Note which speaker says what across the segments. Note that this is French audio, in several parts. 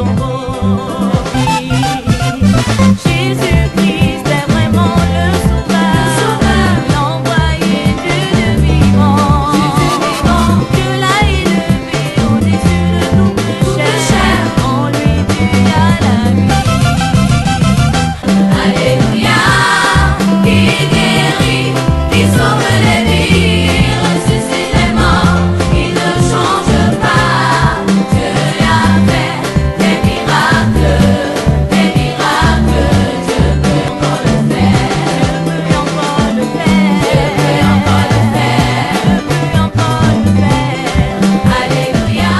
Speaker 1: dans vos vies. Jésus-Christ est vraiment le sauveur, l'envoyé de vivant. Dieu l'a élevé au-dessus de tout péché, en lui tu as la vie. Alléluia, il guérit, il sauve les vies, ressuscite les morts, il ne change pas. Dieu a fait des miracles, Dieu peut encore le faire, Dieu peut encore le faire, Dieu peut encore le faire, Alléluia.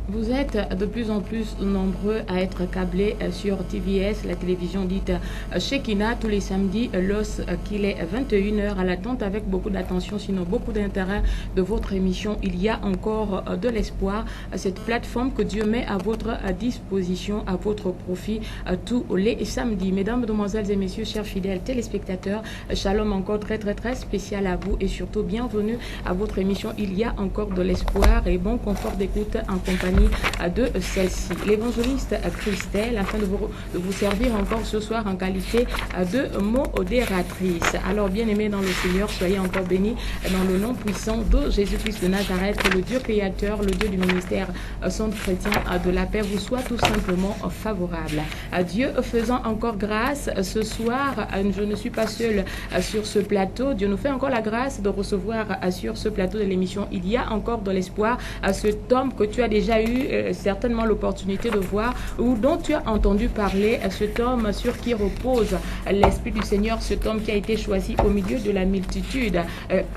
Speaker 2: Vous êtes de plus en plus nombreux à être câblés sur TVS, la télévision dite Shekinah, tous les samedis lorsqu'il est 21h à l'attente avec beaucoup d'attention, sinon beaucoup d'intérêt de votre émission. Il y a encore de l'espoir, cette plateforme que Dieu met à votre disposition, à votre profit tous les samedis. Mesdames, Mesdemoiselles et Messieurs, chers fidèles téléspectateurs, shalom encore très spécial à vous et surtout bienvenue à votre émission. Il y a encore de l'espoir et bon confort d'écoute en compagnie de celle-ci. L'évangéliste Christelle, afin de vous servir encore ce soir en qualité de modératrice. Alors, bien-aimés dans le Seigneur, soyez encore bénis dans le nom puissant de Jésus-Christ de Nazareth, que le Dieu créateur, le Dieu du ministère Centre chrétien de la paix vous soit tout simplement favorable. Dieu faisant encore grâce ce soir, je ne suis pas seule sur ce plateau. Dieu nous fait encore la grâce de recevoir sur ce plateau de l'émission. Il y a encore de l'espoir à cet homme que tu as déjà eu certainement l'opportunité de voir ou dont tu as entendu parler, cet homme sur qui repose l'Esprit du Seigneur, cet homme qui a été choisi au milieu de la multitude,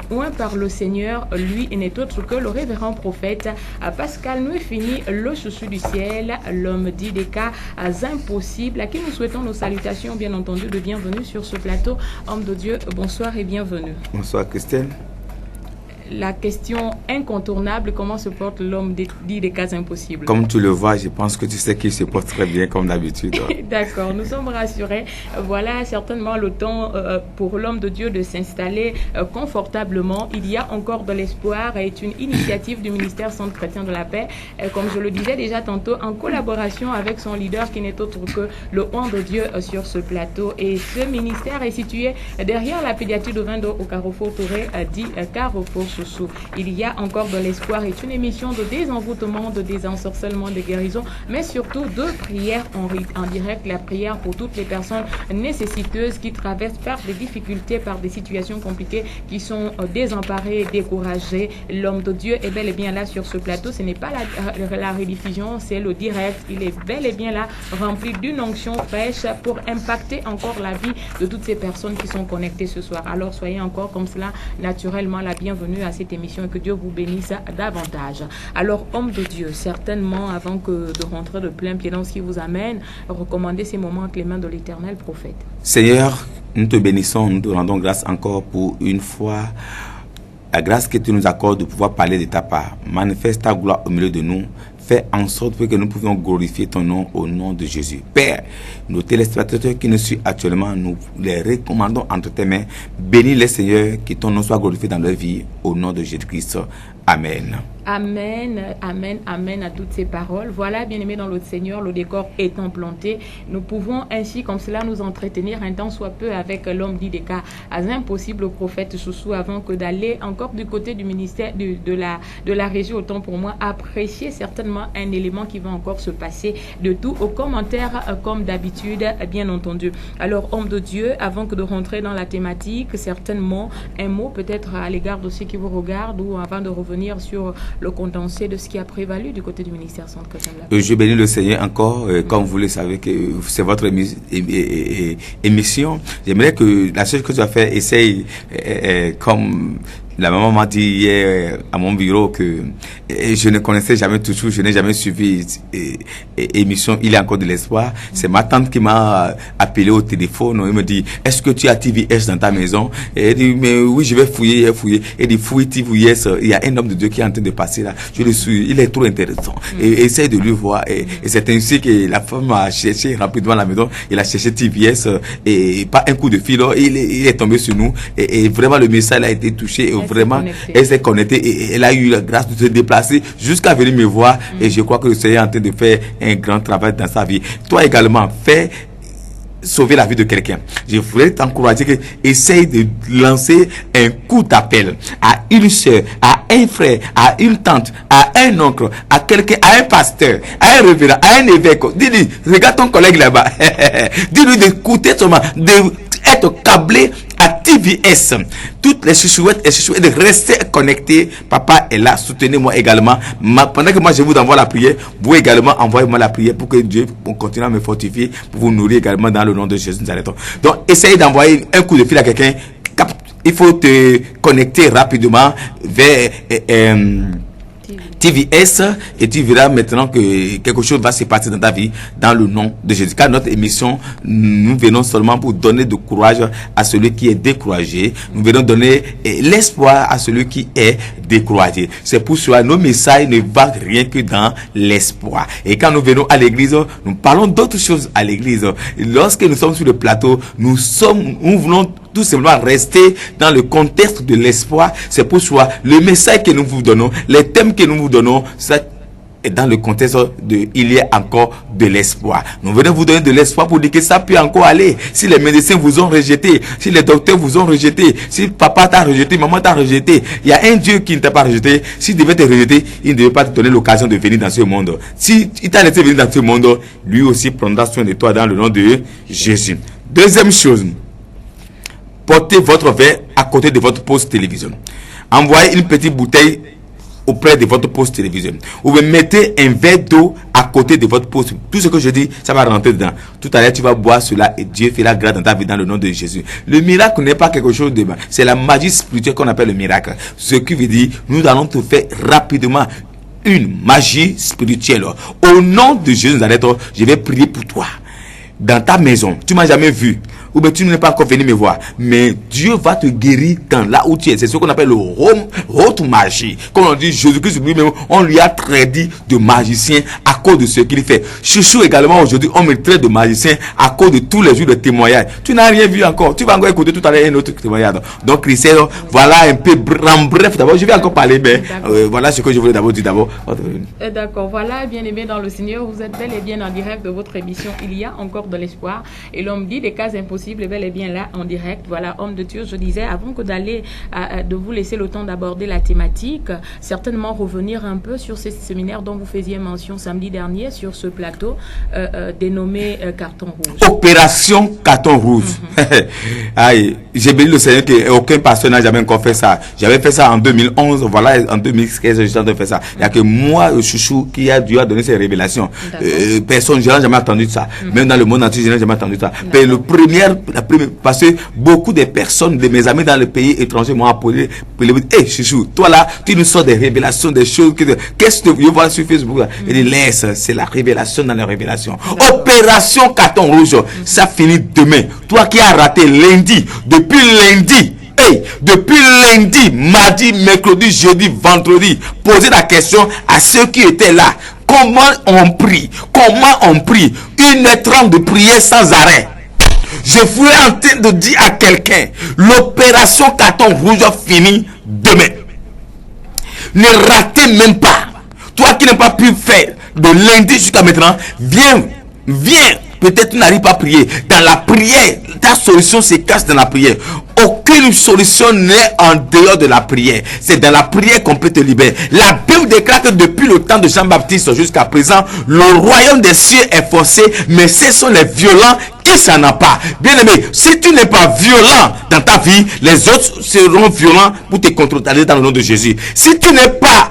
Speaker 2: oint par le Seigneur. Lui n'est autre que le révérend prophète Pascal Nuefini, le chouchou du ciel, l'homme dit des cas impossibles, à qui nous souhaitons nos salutations, bien entendu, de bienvenue sur ce plateau. Homme de Dieu, bonsoir et bienvenue.
Speaker 3: Bonsoir Christelle.
Speaker 2: La question incontournable, comment se porte l'homme dit des cas impossibles?
Speaker 3: Comme tu le vois, je pense que tu sais qu'il se porte très bien comme d'habitude.
Speaker 2: D'accord, nous sommes rassurés. Voilà certainement le temps pour l'homme de Dieu de s'installer confortablement. Il y a encore de l'espoir et est une initiative du ministère Centre chrétien de la paix, comme je le disais déjà tantôt, en collaboration avec son leader qui n'est autre que le oint de Dieu sur ce plateau. Et ce ministère est situé derrière la pédiatrie de Vendo au Carrefour Touré, dit Carrefour Chouchou. Il y a encore de l'espoir est une émission de désenvoûtement, de désensorcellement, de guérison, mais surtout de prière en direct, la prière pour toutes les personnes nécessiteuses qui traversent par des difficultés, par des situations compliquées, qui sont désemparées, découragées. L'homme de Dieu est bel et bien là sur ce plateau. Ce n'est pas la rediffusion, c'est le direct. Il est bel et bien là, rempli d'une onction fraîche pour impacter encore la vie de toutes ces personnes qui sont connectées ce soir. Alors soyez encore comme cela naturellement la bienvenue à cette émission et que Dieu vous bénisse davantage. Alors, homme de Dieu, certainement, avant que de rentrer de plein pied dans ce qui vous amène, recommandez ces moments entre les mains de l'Éternel prophète.
Speaker 3: Seigneur, nous te bénissons, nous te rendons grâce encore pour une fois. La grâce que tu nous accordes de pouvoir parler de ta part. Manifeste ta gloire au milieu de nous. Fais en sorte que nous puissions glorifier ton nom au nom de Jésus. Père, nos téléspectateurs qui nous suivent actuellement, nous les recommandons entre tes mains. Bénis les Seigneurs, que ton nom soit glorifié dans leur vie au nom de Jésus-Christ. Amen.
Speaker 2: Amen, amen, amen à toutes ces paroles. Voilà, bien-aimés dans le Seigneur, le décor étant planté, nous pouvons ainsi comme cela nous entretenir un temps soit peu avec l'homme dit des cas impossibles, le prophète Chouchou, avant que d'aller encore du côté du ministère de la régie, autant pour moi, apprécier certainement un élément qui va encore se passer de tout aux commentaires comme d'habitude, bien entendu. Alors, homme de Dieu, avant que de rentrer dans la thématique, certainement un mot peut-être à l'égard de ceux qui vous regardent ou avant de revenir sur le condensé de ce qui a prévalu du côté du ministère Centre chrétien de la paix.
Speaker 3: Je bénis le Seigneur encore, comme vous le savez que c'est votre émission. J'aimerais que la chose que tu as fait, essaye comme la maman m'a dit hier à mon bureau que je ne connaissais jamais toujours, je n'ai jamais suivi émission Il y a encore de l'espoir. C'est ma tante qui m'a appelé au téléphone. Elle me dit, est-ce que tu as TVS dans ta maison? Et elle dit, mais oui, je vais fouiller. Elle dit, fouille TVS. Il y a un homme de Dieu qui est en train de passer là. Je le suis. Il est trop intéressant. Et essaye de lui voir. Et c'est ainsi que la femme a cherché rapidement à la maison. Il a cherché TVS et pas un coup de fil. Il est tombé sur nous. Et vraiment, le message a été touché. Et vraiment, elle s'est connectée et elle a eu la grâce de se déplacer jusqu'à venir me voir. Et je crois que le Seigneur est en train de faire un grand travail dans sa vie. Toi également, fais sauver la vie de quelqu'un. Je voudrais t'encourager que essaye de lancer un coup d'appel à une soeur, à un frère, à une tante, à un oncle, à quelqu'un, à un pasteur, à un révérend, à un évêque. Dis-lui, regarde ton collègue là-bas. Dis-lui d'écouter seulement, d'être câblé à TVS. Toutes les chouchouettes et chouchouettes, de rester connectés. Papa est là, soutenez-moi également. Pendant que moi je vous envoie la prière, vous également envoyez-moi la prière pour que Dieu continue à me fortifier, pour vous nourrir également dans le nom de Jésus. Donc essayez d'envoyer un coup de fil à quelqu'un. Il faut te connecter rapidement vers TVS et tu verras maintenant que quelque chose va se passer dans ta vie dans le nom de Jésus. Car notre émission, nous venons seulement pour donner de courage à celui qui est découragé. Nous venons donner l'espoir à celui qui est découragé. C'est pour cela nos messages ne valent rien que dans l'espoir. Et quand nous venons à l'église, nous parlons d'autres choses à l'église. Lorsque nous sommes sur le plateau, nous voulons tout simplement rester dans le contexte de l'espoir. C'est pour cela le message que nous vous donnons, les thèmes que nous vous donnons, ça est dans le contexte de il y a encore de l'espoir. Nous venons vous donner de l'espoir pour dire que ça peut encore aller. Si les médecins vous ont rejeté, si les docteurs vous ont rejeté, si papa t'a rejeté, maman t'a rejeté, il y a un Dieu qui ne t'a pas rejeté. S'il devait te rejeter, il ne devait pas te donner l'occasion de venir dans ce monde. Si il t'a laissé venir dans ce monde, lui aussi prendra soin de toi dans le nom de Jésus. Deuxième chose, portez votre verre à côté de votre poste télévision. Envoyez une petite bouteille auprès de votre poste télévision. Ou mettez un verre d'eau à côté de votre poste. Tout ce que je dis, ça va rentrer dedans. Tout à l'heure, tu vas boire cela et Dieu fera grâce dans ta vie dans le nom de Jésus. Le miracle n'est pas quelque chose de mal. C'est la magie spirituelle qu'on appelle le miracle. Ce qui veut dire, nous allons te faire rapidement une magie spirituelle. Au nom de Jésus, je vais prier pour toi. Dans ta maison, tu m'as jamais vu, ou bien tu n'es pas encore venu me voir, mais Dieu va te guérir dans là où tu es. C'est ce qu'on appelle le haute magie. Comme on dit, Jésus-Christ lui-même, on lui a traité de magicien à cause de ce qu'il fait. Chouchou également aujourd'hui, on me traite de magicien à cause de tous les jours de témoignages. Tu n'as rien vu encore. Tu vas encore écouter tout à l'heure un autre témoignage. Donc Christelle, voilà un peu en bref. D'abord, je vais encore parler, mais voilà ce que je voulais d'abord dire d'abord.
Speaker 2: D'accord, voilà, bien aimé dans le Seigneur, vous êtes bel et bien en direct de votre émission. Il y a encore de l'espoir. Et l'homme dit des cas impossibles, bel et bien là en direct. Voilà, homme de Dieu, je disais, avant que d'aller, de vous laisser le temps d'aborder la thématique, certainement revenir un peu sur ces séminaires dont vous faisiez mention samedi dernier sur ce plateau dénommé Carton Rouge.
Speaker 3: Opération Carton Rouge. Aïe, j'ai béni le Seigneur qu'aucun pasteur n'a jamais encore fait ça. J'avais fait ça en 2011, voilà, en 2015, j'ai en train de faire ça. Il n'y a que moi, chouchou, qui a Dieu a donné ces révélations. Personne, je n'ai jamais entendu ça. Même dans le monde entier, je n'ai jamais entendu ça. Mais la première, parce que beaucoup de personnes, de mes amis dans le pays étranger m'ont appelé pour leur dire, hey, chouchou, toi là, tu nous sors des révélations, des choses, qu'est-ce que tu veux voir sur Facebook là? Il dit, laisse, c'est la révélation dans la révélation. Opération Carton Rouge, ça finit demain. Toi qui as raté lundi, depuis lundi, depuis lundi, mardi, mercredi, jeudi, vendredi, posez la question à ceux qui étaient là. Comment on prie? Comment on prie? 1h30 de prière sans arrêt. Je suis en train de dire à quelqu'un, l'opération Carton Rouge finit demain. Ne ratez même pas. Toi qui n'as pas pu faire de lundi jusqu'à maintenant, viens. Peut-être tu n'arrives pas à prier. Dans la prière, ta solution se cache dans la prière. Aucune solution n'est en dehors de la prière. C'est dans la prière qu'on peut te libérer. La Bible déclare que depuis le temps de Jean-Baptiste jusqu'à présent, le royaume des cieux est forcé, mais ce sont les violents qui s'en emparent. Bien aimé, si tu n'es pas violent dans ta vie, les autres seront violents pour te contrôler dans le nom de Jésus. Si tu n'es pas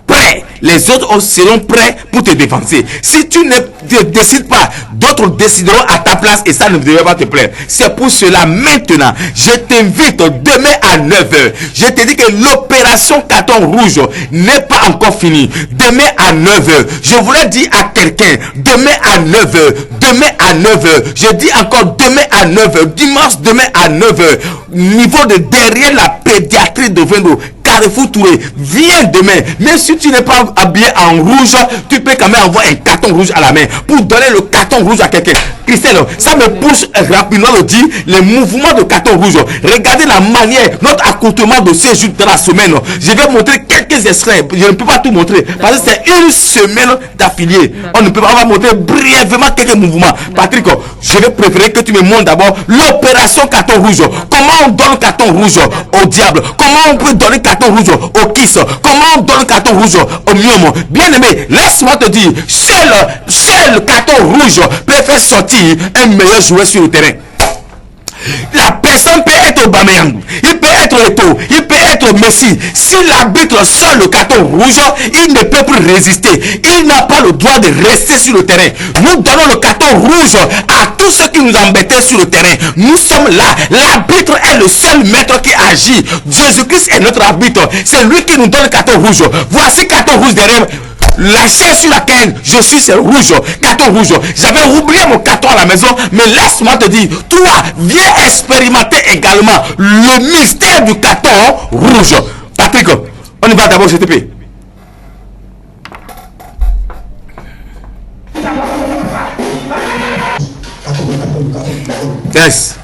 Speaker 3: prêt, les autres seront prêts pour te défoncer. Si tu ne te décides pas, d'autres décideront à ta place et ça ne devrait pas te plaire. C'est pour cela maintenant, je t'invite demain à 9h. Je te dis que l'opération Carton Rouge n'est pas encore finie. Demain à 9h, je voulais dire à quelqu'un, demain à 9h, demain à 9h, je dis encore demain à 9h, dimanche demain à 9h, niveau de derrière la pédiatrie de Vendo, Carrefour Touré, viens demain. Même si tu n'es pas habillé en rouge, tu peux quand même avoir un carton rouge à la main pour donner le carton rouge à quelqu'un. Christelle, ça me pousse rapidement de dire les mouvements de carton rouge. Regardez la manière, notre accoutrement de ces jours de la semaine. Je vais montrer quelques extraits. Je ne peux pas tout montrer parce que c'est une semaine d'affiliés. On ne peut pas montrer brièvement quelques mouvements. Patrick, je vais préférer que tu me montres d'abord l'opération carton rouge. Comment on donne carton rouge au diable? Comment on peut donner carton rouge au kiss? Comment on donne carton rouge au miom? Bien aimé, laisse-moi te dire, seul carton rouge peut faire sortir un meilleur joueur sur le terrain. La personne peut être Aubameyang, il peut être Eto'o, il peut être Messi. Si l'arbitre sort le carton rouge, il ne peut plus résister. Il n'a pas le droit de rester sur le terrain. Nous donnons le carton rouge à tous ceux qui nous embêtaient sur le terrain. Nous sommes là. L'arbitre est le seul maître qui agit. Jésus-Christ est notre arbitre. C'est lui qui nous donne le carton rouge. Voici carton rouge derrière. La chaise sur laquelle je suis, c'est rouge, carton rouge. J'avais oublié mon carton à la maison, mais laisse-moi te dire, toi, viens expérimenter également le mystère du carton rouge. Patrick, on y va d'abord, je te paie. Yes.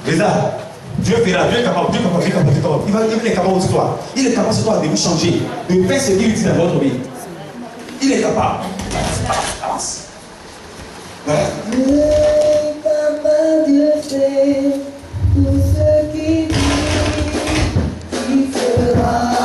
Speaker 4: Lézard, Dieu fera, Dieu est capable, Dieu est capable, Dieu est capable, Dieu est capable. Il est capable sur toi. Il est capable sur toi de vous changer, de faire ce qu'il dit dans votre vie. Il est capable. Avance. Voilà.
Speaker 1: Dieu fait tout ce qu'il dit, il fera.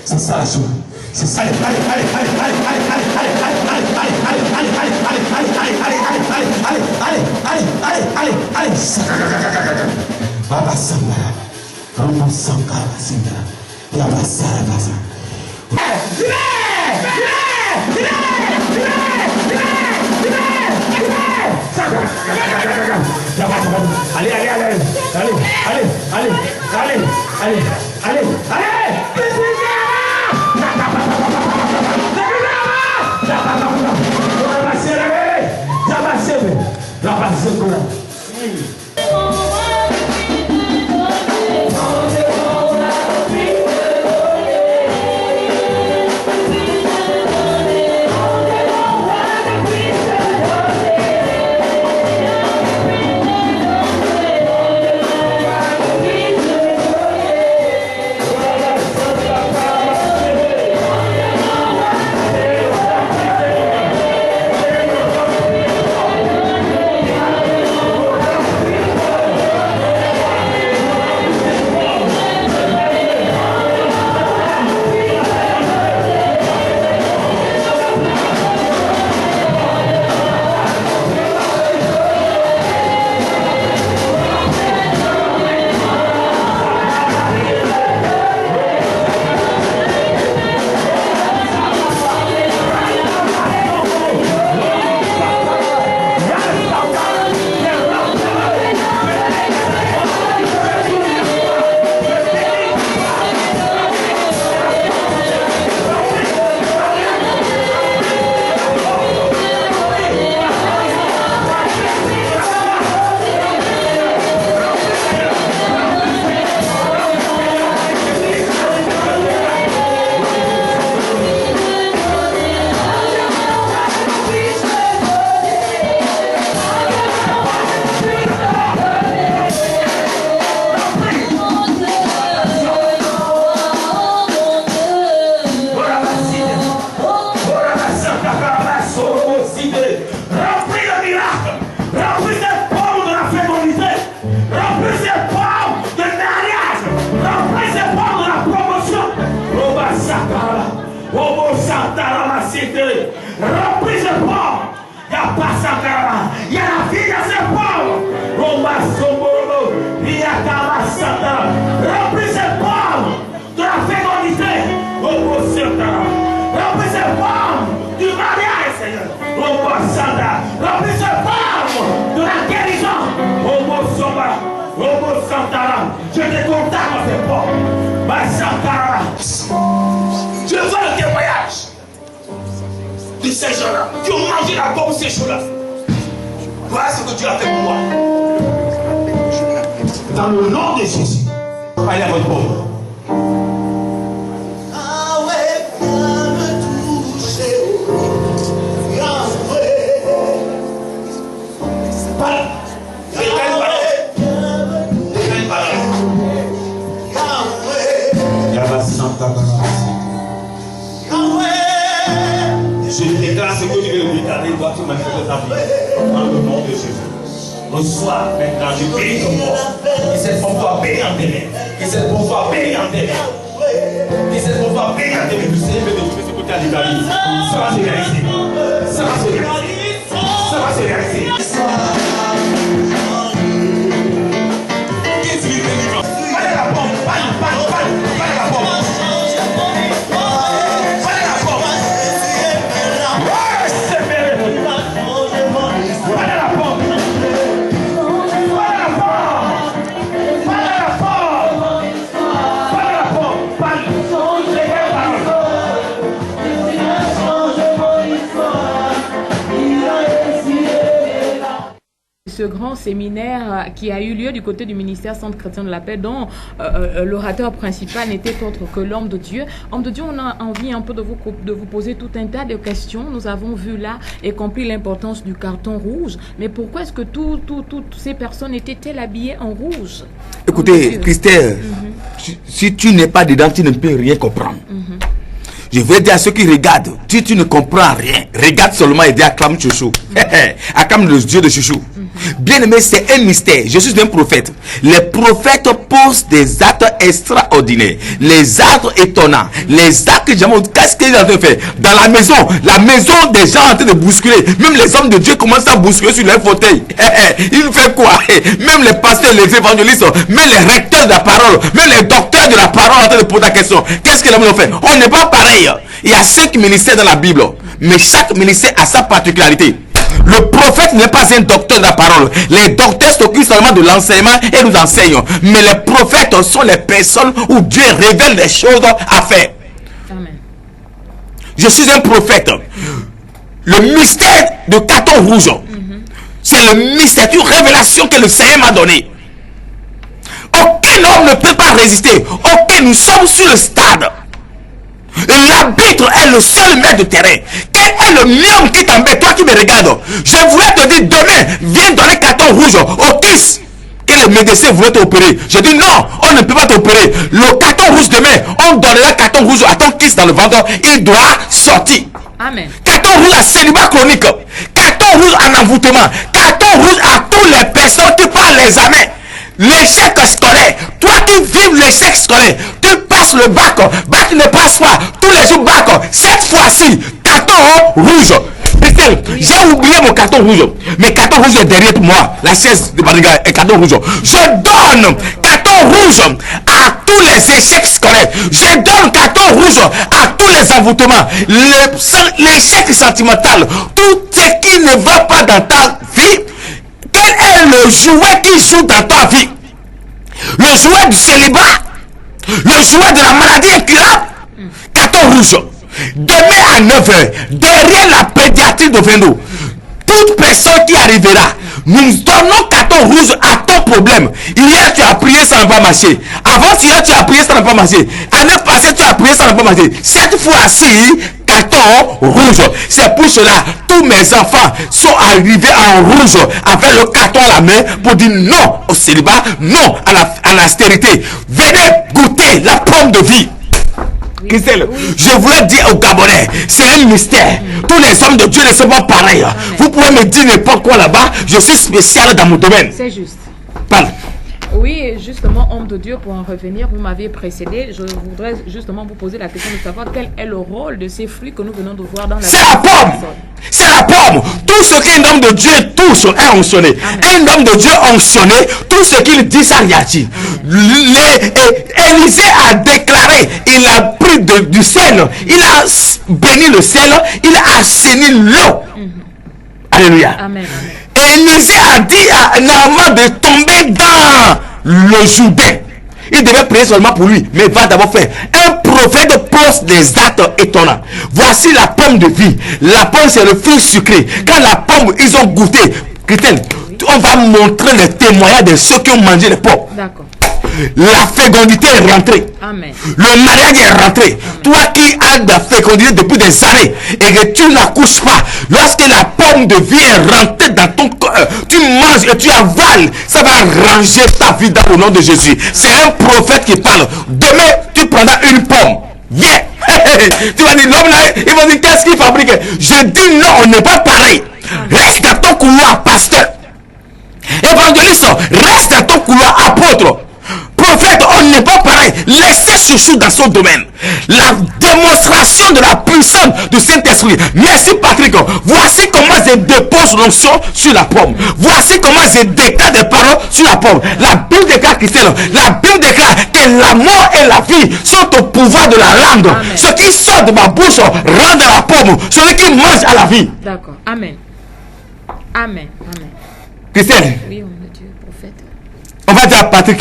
Speaker 4: C'est ça la chose. C'est ça. Allez, allez, allez, allez, allez, allez, allez, allez, allez, allez, allez, allez, allez, allez, allez, allez, allez, allez, allez, Baba Sangara, Rama Sangara Sindra, Baba Sarabasa. Allez, allez, allez, allez, allez, allez, allez, allez, allez, allez. Reprise le port. Il n'y a pas ça, il y a la vie dans ce port. Roma Somboro, il y a Kamasata. Reprise le port de la fécondité. Roma Santa. Reprise le port du mariage, Seigneur. Roma Santa. Reprise le port de la guérison. Roma Sombara. Roma Santa. Je te contacte dans ce port. Masakara. Je veux le témoignage de ces gens-là qui ont mangé la pomme ces jours-là. Voilà ce que Dieu a fait pour moi. Dans le nom de Jésus, allez à votre pauvre. Je déclare ce que tu veux déclarer, doit te manifester ta vie. Dans le nom de Jésus. Reçois maintenant, je prie ton mort. Que cette femme soit payée en terre. Que cette femme soit payée en terre. Que cette femme soit payée en terre. Le Seigneur veut développer ce côté à l'Italie. Ça va se réaliser. Ça va se réaliser. Ça va se réaliser. Qu'est-ce que tu veux? Pas la pompe. Pas la pompe.
Speaker 2: grand séminaire qui a eu lieu du côté du ministère Centre Chrétien de la Paix, dont l'orateur principal n'était autre que l'homme de Dieu. Homme de Dieu, on a envie un peu de vous poser tout un tas de questions. Nous avons vu là et compris l'importance du carton rouge. Mais pourquoi est-ce que toutes ces personnes étaient-elles habillées en rouge?
Speaker 3: Écoutez, Christelle, si tu n'es pas dedans, tu ne peux rien comprendre. Je veux dire à ceux qui regardent, si tu ne comprends rien, regarde seulement et dis acclame chouchou. Acclame le Dieu de chouchou. Bien aimé, c'est un mystère. Je suis un prophète. Les prophètes posent des actes extraordinaires, les actes étonnants, les actes que jamais. Qu'est-ce qu'ils ont fait dans la maison des gens en train de bousculer. Même les hommes de Dieu commencent à bousculer sur leur fauteuil. Ils font quoi? Même les pasteurs, les évangélistes, même les recteurs de la parole, même les docteurs de la parole en train de poser la question. Qu'est-ce que l'homme a fait? On n'est pas pareil. Il y a 5 ministères dans la Bible, mais chaque ministère a sa particularité. Le prophète n'est pas un docteur de la parole. Les docteurs s'occupent seulement de l'enseignement et nous enseignent. Mais les prophètes sont les personnes où Dieu révèle des choses à faire.
Speaker 2: Amen.
Speaker 3: Je suis un prophète. Le mystère de carton rouge, c'est le mystère, une révélation que le Seigneur m'a donnée. Aucun homme ne peut pas résister. Nous sommes sur le stade. L'arbitre est le seul maître de terrain. Quel est le mieux qui t'embête, toi qui me regardes? Je voulais te dire demain, viens donner carton rouge au kiss. Et le médecin voulait t'opérer. Je dis non, on ne peut pas t'opérer. Le carton rouge demain, on donnera carton rouge à ton kiss dans le ventre. Il doit sortir.
Speaker 2: Amen.
Speaker 3: Carton rouge à célibat chronique. Carton rouge en envoûtement. Carton rouge à toutes les personnes qui parlent les amers. L'échec scolaire, toi qui vives l'échec scolaire, tu passes le bac ne passe pas, tous les jours bac, cette fois-ci, carton rouge. J'ai oublié mon carton rouge, mais carton rouge est derrière moi, la chaise de Bariga est carton rouge. Je donne carton rouge à tous les échecs scolaires, je donne carton rouge à tous les envoûtements, l'échec sentimental, tout ce qui ne va pas dans ta vie. Quel est le jouet qui joue dans ta vie? Le jouet du célibat? Le jouet de la maladie incurable? Carton rouge. Demain à 9h, derrière la pédiatrie de Vendo, toute personne qui arrivera, nous donnons carton rouge à ton problème. Hier tu as prié, ça n'a pas marché. Avant-hier tu as prié, ça n'a pas marché. L'année passée tu as prié, ça n'a pas marché. Cette fois-ci, carton rouge. C'est pour cela tous mes enfants sont arrivés en rouge avec le carton à la main pour dire non au célibat, non à l'austérité. Venez goûter la pomme de vie. Christelle, je voulais dire aux Gabonais, c'est un mystère. Tous les hommes de Dieu ne sont pas pareils. Vous pouvez me dire n'importe quoi là-bas, je suis spécial dans mon domaine.
Speaker 2: C'est juste.
Speaker 3: Parle.
Speaker 2: Oui, justement, homme de Dieu, pour en revenir, vous m'avez précédé. Je voudrais justement vous poser la question de savoir quel est le rôle de ces fruits que nous venons de voir dans la...
Speaker 3: C'est la pomme. C'est la pomme. Tout ce qu'un homme de Dieu touche est onction. Un homme de Dieu onctionné, tout ce qu'il dit, ça réagit. Élisée a déclaré, il a pris du sel, il a béni le sel, il a assaini l'eau. Alléluia.
Speaker 2: Amen.
Speaker 3: Élisée a dit à Naaman de tomber dans le Jourdain. Il devait prier seulement pour lui, mais il va d'abord faire. Un prophète pose des actes étonnants. Voici la pomme de vie. La pomme, c'est le fruit sucré. Quand la pomme, ils ont goûté, Christelle, on va montrer les témoignages de ceux qui ont mangé les pommes.
Speaker 2: D'accord.
Speaker 3: La fécondité est rentrée.
Speaker 2: Amen.
Speaker 3: Le mariage est rentré. Amen. Toi qui as de la fécondité depuis des années et que tu n'accouches pas, lorsque la pomme de vie est rentrée dans ton corps, tu manges et tu avales, ça va ranger ta vie dans le nom de Jésus. C'est un prophète qui parle. Demain, tu prendras une pomme. Viens. Tu vas dire, l'homme là, il va dire, qu'est-ce qu'il fabrique? Je dis non, on n'est pas pareil. Reste dans ton couloir, pasteur. Évangéliste, reste dans ton couloir, apôtre. Prophète, on n'est pas pareil. Laissez chouchou dans son domaine. La démonstration de la puissance du Saint-Esprit. Merci Patrick. Voici comment je dépose l'onction sur la pomme. Voici comment je déclare des paroles sur la pomme. La Bible déclare, Christelle, la Bible déclare que la mort et la vie sont au pouvoir de la langue. Amen. Ce qui sort de ma bouche rend de la pomme. Celui qui mange à la vie.
Speaker 2: D'accord. Amen. Amen. Amen.
Speaker 3: Christelle.
Speaker 2: Oui, on est Dieu, prophète.
Speaker 3: On va dire à Patrick.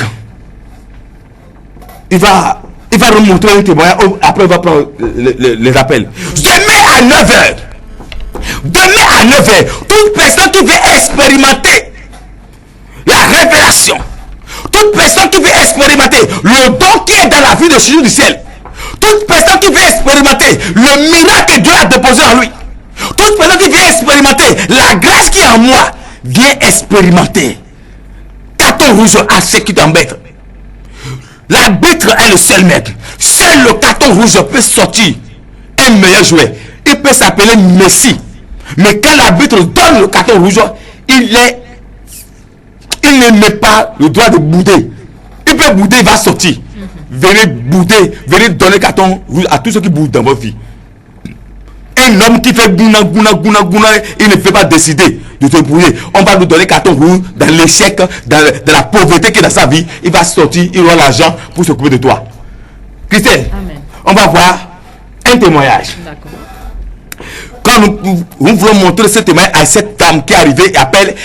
Speaker 3: Il va remontrer un témoignage. Après, il va prendre les appels. Demain à 9h. Demain à 9h. Toute personne qui veut expérimenter révélation, toute personne qui veut expérimenter le don qui est dans la vie de Jésus du ciel, toute personne qui veut expérimenter le miracle que Dieu a déposé en lui, toute personne qui veut expérimenter la grâce qui est en moi, vient expérimenter. Carton rouge à ce qui t'embête. L'arbitre est le seul maître. Seul le carton rouge peut sortir un meilleur joueur. Il peut s'appeler Messi. Mais quand l'arbitre donne le carton rouge, il ne met pas le droit de bouder. Il peut bouder, il va sortir. Venez bouder, venez donner le carton rouge à tous ceux qui boudent dans votre vie. Un homme qui fait gouna, il ne fait pas décider de te brouiller. On va lui donner carton rouge dans l'échec, dans la pauvreté qui est dans sa vie. Il va sortir, il aura l'argent pour s'occuper de toi. Christelle, on va voir un témoignage. Quand nous voulons montrer ce témoignage à cette femme qui est arrivée et appelle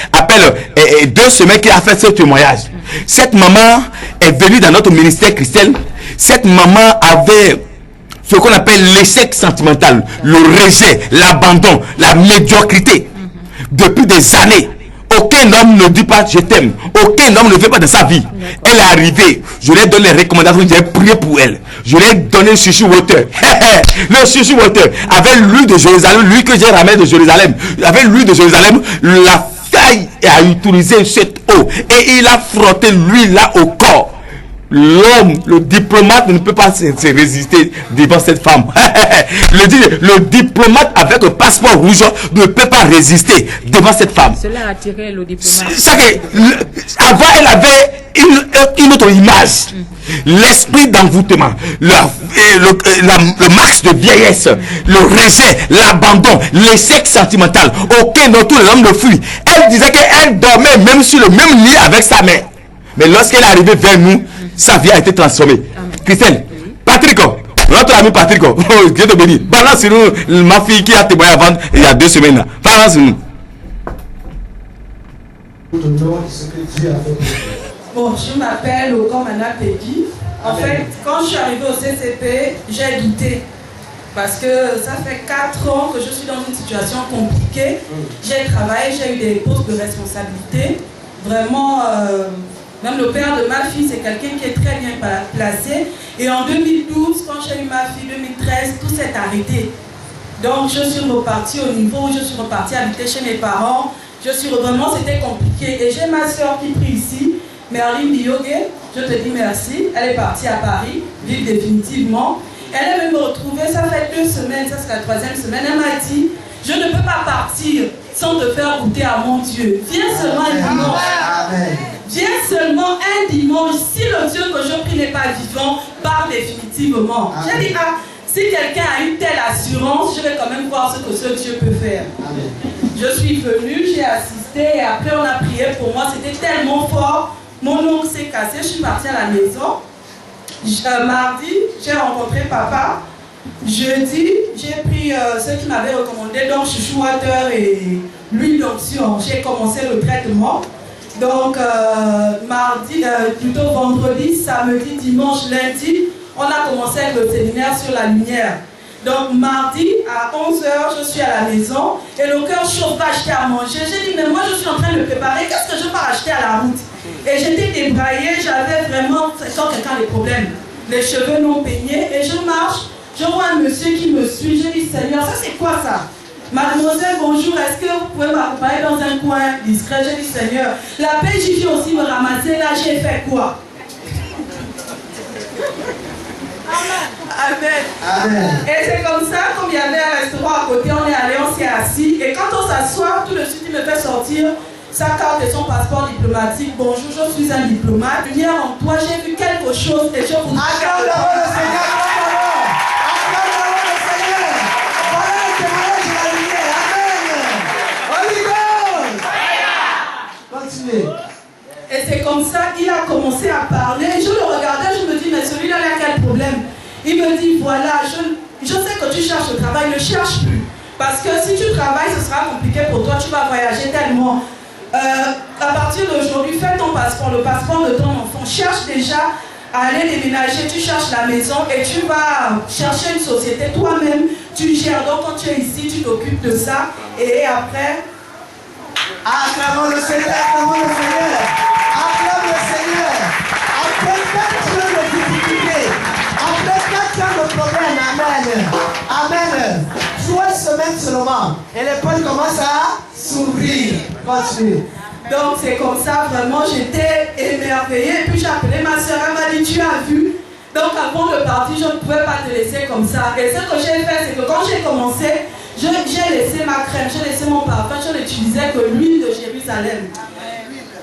Speaker 3: 2 semaines qui a fait ce témoignage. Cette maman est venue dans notre ministère, Christelle. Cette maman avait ce qu'on appelle l'échec sentimental, le rejet, l'abandon, la médiocrité. Depuis des années, aucun homme ne dit pas je t'aime. Aucun homme ne fait pas de sa vie. Elle est arrivée, je lui ai donné les recommandations, j'ai prié pour elle. Je lui ai donné le chuchu water. Le chuchu water, avec l'huile de Jérusalem, lui que j'ai ramené de Jérusalem. Avec l'huile de Jérusalem, la femme a utilisé cette eau et il a frotté l'huile là au corps. L'homme, le diplomate ne peut pas se résister devant cette femme. Le diplomate avec un passeport rouge ne peut pas résister devant cette femme.
Speaker 2: Cela a attiré le diplomate.
Speaker 3: Avant, elle avait une autre image. L'esprit d'envoûtement, le max de vieillesse, le rejet, l'abandon, l'échec sentimental. Aucun autre homme ne fuit. Elle disait qu'elle dormait même sur le même lit avec sa mère. Mais lorsqu'elle est arrivée vers nous, sa vie a été transformée. Christelle, Patrick, notre ami Patrick, Dieu te bénisse. Balance sur nous ma fille qui a témoigné avant il y a 2 semaines là. Balance sur nous.
Speaker 5: Bon, je m'appelle Okomana Peggy. En fait, quand je suis arrivée au CCP, j'ai douté. Parce que ça fait 4 ans que je suis dans une situation compliquée. J'ai travaillé, j'ai eu des postes de responsabilité. Vraiment, même le père de ma fille, c'est quelqu'un qui est très bien placé. Et en 2012, quand j'ai eu ma fille, 2013, tout s'est arrêté. Donc, je suis repartie au niveau où je suis repartie habiter chez mes parents. Vraiment, c'était compliqué. Et j'ai ma soeur qui prie ici, Merlin Biogue. Je te dis merci. Elle est partie à Paris, vivre définitivement. Elle est même retrouvée, ça fait 2 semaines, ça c'est la 3e semaine. Elle m'a dit, je ne peux pas partir sans te faire goûter à mon Dieu. Viens seulement un dimanche. Viens seulement un dimanche. Si le Dieu que je prie n'est pas vivant, parle définitivement. J'ai dit, si quelqu'un a une telle assurance, je vais quand même voir ce que ce Dieu peut faire. Je suis venue, j'ai assisté et après on a prié pour moi. C'était tellement fort. Mon oncle s'est cassé, je suis partie à la maison. Mardi, j'ai rencontré papa. Jeudi, j'ai pris ce qu'il m'avait recommandé, donc chouchou water et l'huile d'onction. J'ai commencé le traitement. Donc, mardi, plutôt vendredi, samedi, dimanche, lundi, on a commencé avec le séminaire sur la lumière. Donc, mardi, à 11h, je suis à la maison et le cœur chaud va acheter à manger. J'ai dit, mais moi, je suis en train de le préparer. Qu'est-ce que je vais acheter à la route? Et j'étais débraillée, j'avais vraiment, sans quelqu'un des problèmes. Les cheveux non peignés et je marche. Je vois un monsieur qui me suit. Je dis, Seigneur, ça c'est quoi ça? Mademoiselle, bonjour, est-ce que vous pouvez m'accompagner dans un coin discret? J'ai dit, Seigneur, la PJ aussi me ramasser. Là, j'ai fait quoi? Amen. Et c'est comme ça, comme il y avait un restaurant à côté, on est allé, on s'est assis. Et quand on s'assoit, tout de suite, il me fait sortir sa carte et son passeport diplomatique. Bonjour, je suis un diplomate. Lumière en toi, j'ai vu quelque chose et je vous... Acclame le Seigneur. Et c'est comme ça qu'il a commencé à parler. Je le regardais, je me dis, mais celui-là, il a quel problème? Il me dit, voilà, je sais que tu cherches le travail, ne cherche plus. Parce que si tu travailles, ce sera compliqué pour toi, tu vas voyager tellement. À partir d'aujourd'hui, fais ton passeport, le passeport de ton enfant. Cherche déjà à aller déménager, tu cherches la maison et tu vas chercher une société toi-même. Tu gères, donc quand tu es ici, tu t'occupes de ça. Et après... Acclamons le Seigneur, acclamons le Seigneur.
Speaker 6: semaine seulement. Et les portes commencent à s'ouvrir. Continue.
Speaker 5: Donc c'est comme ça, vraiment, j'étais émerveillée. Et puis j'ai appelé ma soeur, elle m'a dit, tu as vu? Donc avant de partir, je ne pouvais pas te laisser comme ça. Et ce que j'ai fait, c'est que quand j'ai commencé, j'ai laissé ma crème, j'ai laissé mon parfum, je n'utilisais que l'huile de Jérusalem.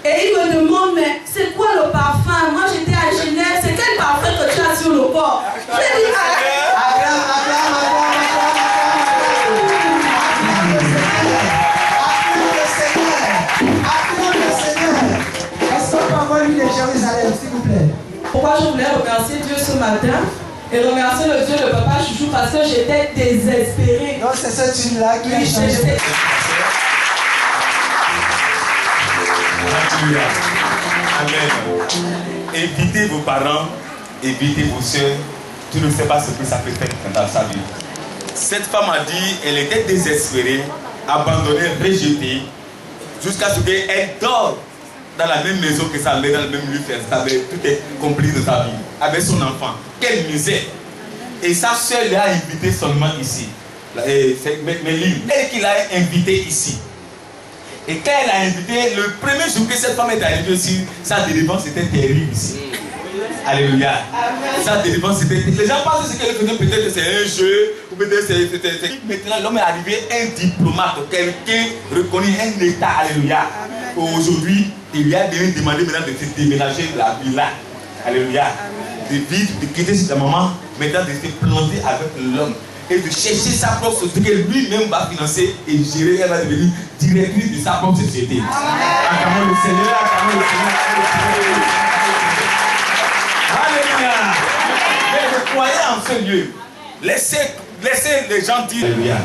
Speaker 5: Et il me demande, mais c'est quoi le parfum? Moi j'étais à Genève, c'est quel parfum que tu as sur le corps? J'ai dit, pourquoi je voulais remercier Dieu ce matin et remercier le Dieu de Papa Chouchou parce que j'étais désespérée.
Speaker 6: Donc c'est cette huile-là qui a changé.
Speaker 7: Amen. Évitez vos parents, évitez vos soeurs. Tu ne sais pas ce que ça peut faire dans sa vie. Cette femme a dit, elle était désespérée, abandonnée, rejetée, jusqu'à ce qu'elle dort dans la même maison que sa mère, dans le même lieu, tout est compris de sa vie, avec son enfant. Quelle misère! Et sa soeur l'a invité seulement ici. C'est Méline, elle qui l'a invité ici. Et quand elle a invité, le premier jour que cette femme est arrivée ici, sa délivrance était terrible ici. Alléluia. Sa délivrance était terrible. Les gens pensent que ce qu'elle faisait, peut-être que c'est un jeu, ou peut-être c'est. Maintenant, l'homme est arrivé un diplomate, quelqu'un reconnu, un état. Alléluia. Aujourd'hui, il lui a demandé maintenant de se déménager la villa. Alléluia. De vivre, de quitter sa maman, maintenant de se planter avec l'homme. Et de chercher sa propre société que lui-même va financer et gérer. Elle va devenir directrice de sa propre société. Acclamons le Seigneur, acclamons le Seigneur. Alléluia. Mais je croyais en ce lieu. Laissez les gens dire Alléluia.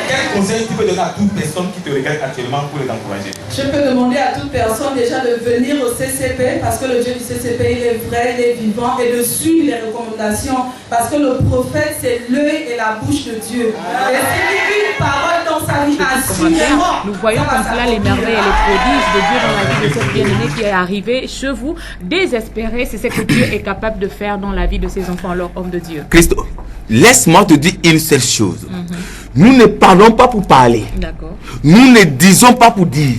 Speaker 7: Quel conseil tu peux donner à toute personne qui te regarde actuellement pour les encourager? Je peux demander à toute personne déjà de venir au CCP parce que le Dieu du CCP il est vrai, il est vivant et de suivre les recommandations parce que le prophète c'est l'œil et la bouche de Dieu. Et s'il une parole dans sa vie, assurément.
Speaker 2: Nous voyons comme cela les merveilles et les prodiges de Dieu dans la vie de cette bien-aimée qui est arrivée chez vous. Désespéré, c'est ce que Dieu est capable de faire dans la vie de ses enfants, leur homme de Dieu.
Speaker 3: Christo, laisse-moi te dire une seule chose. Nous ne parlons pas pour parler. Nous ne disons pas pour dire.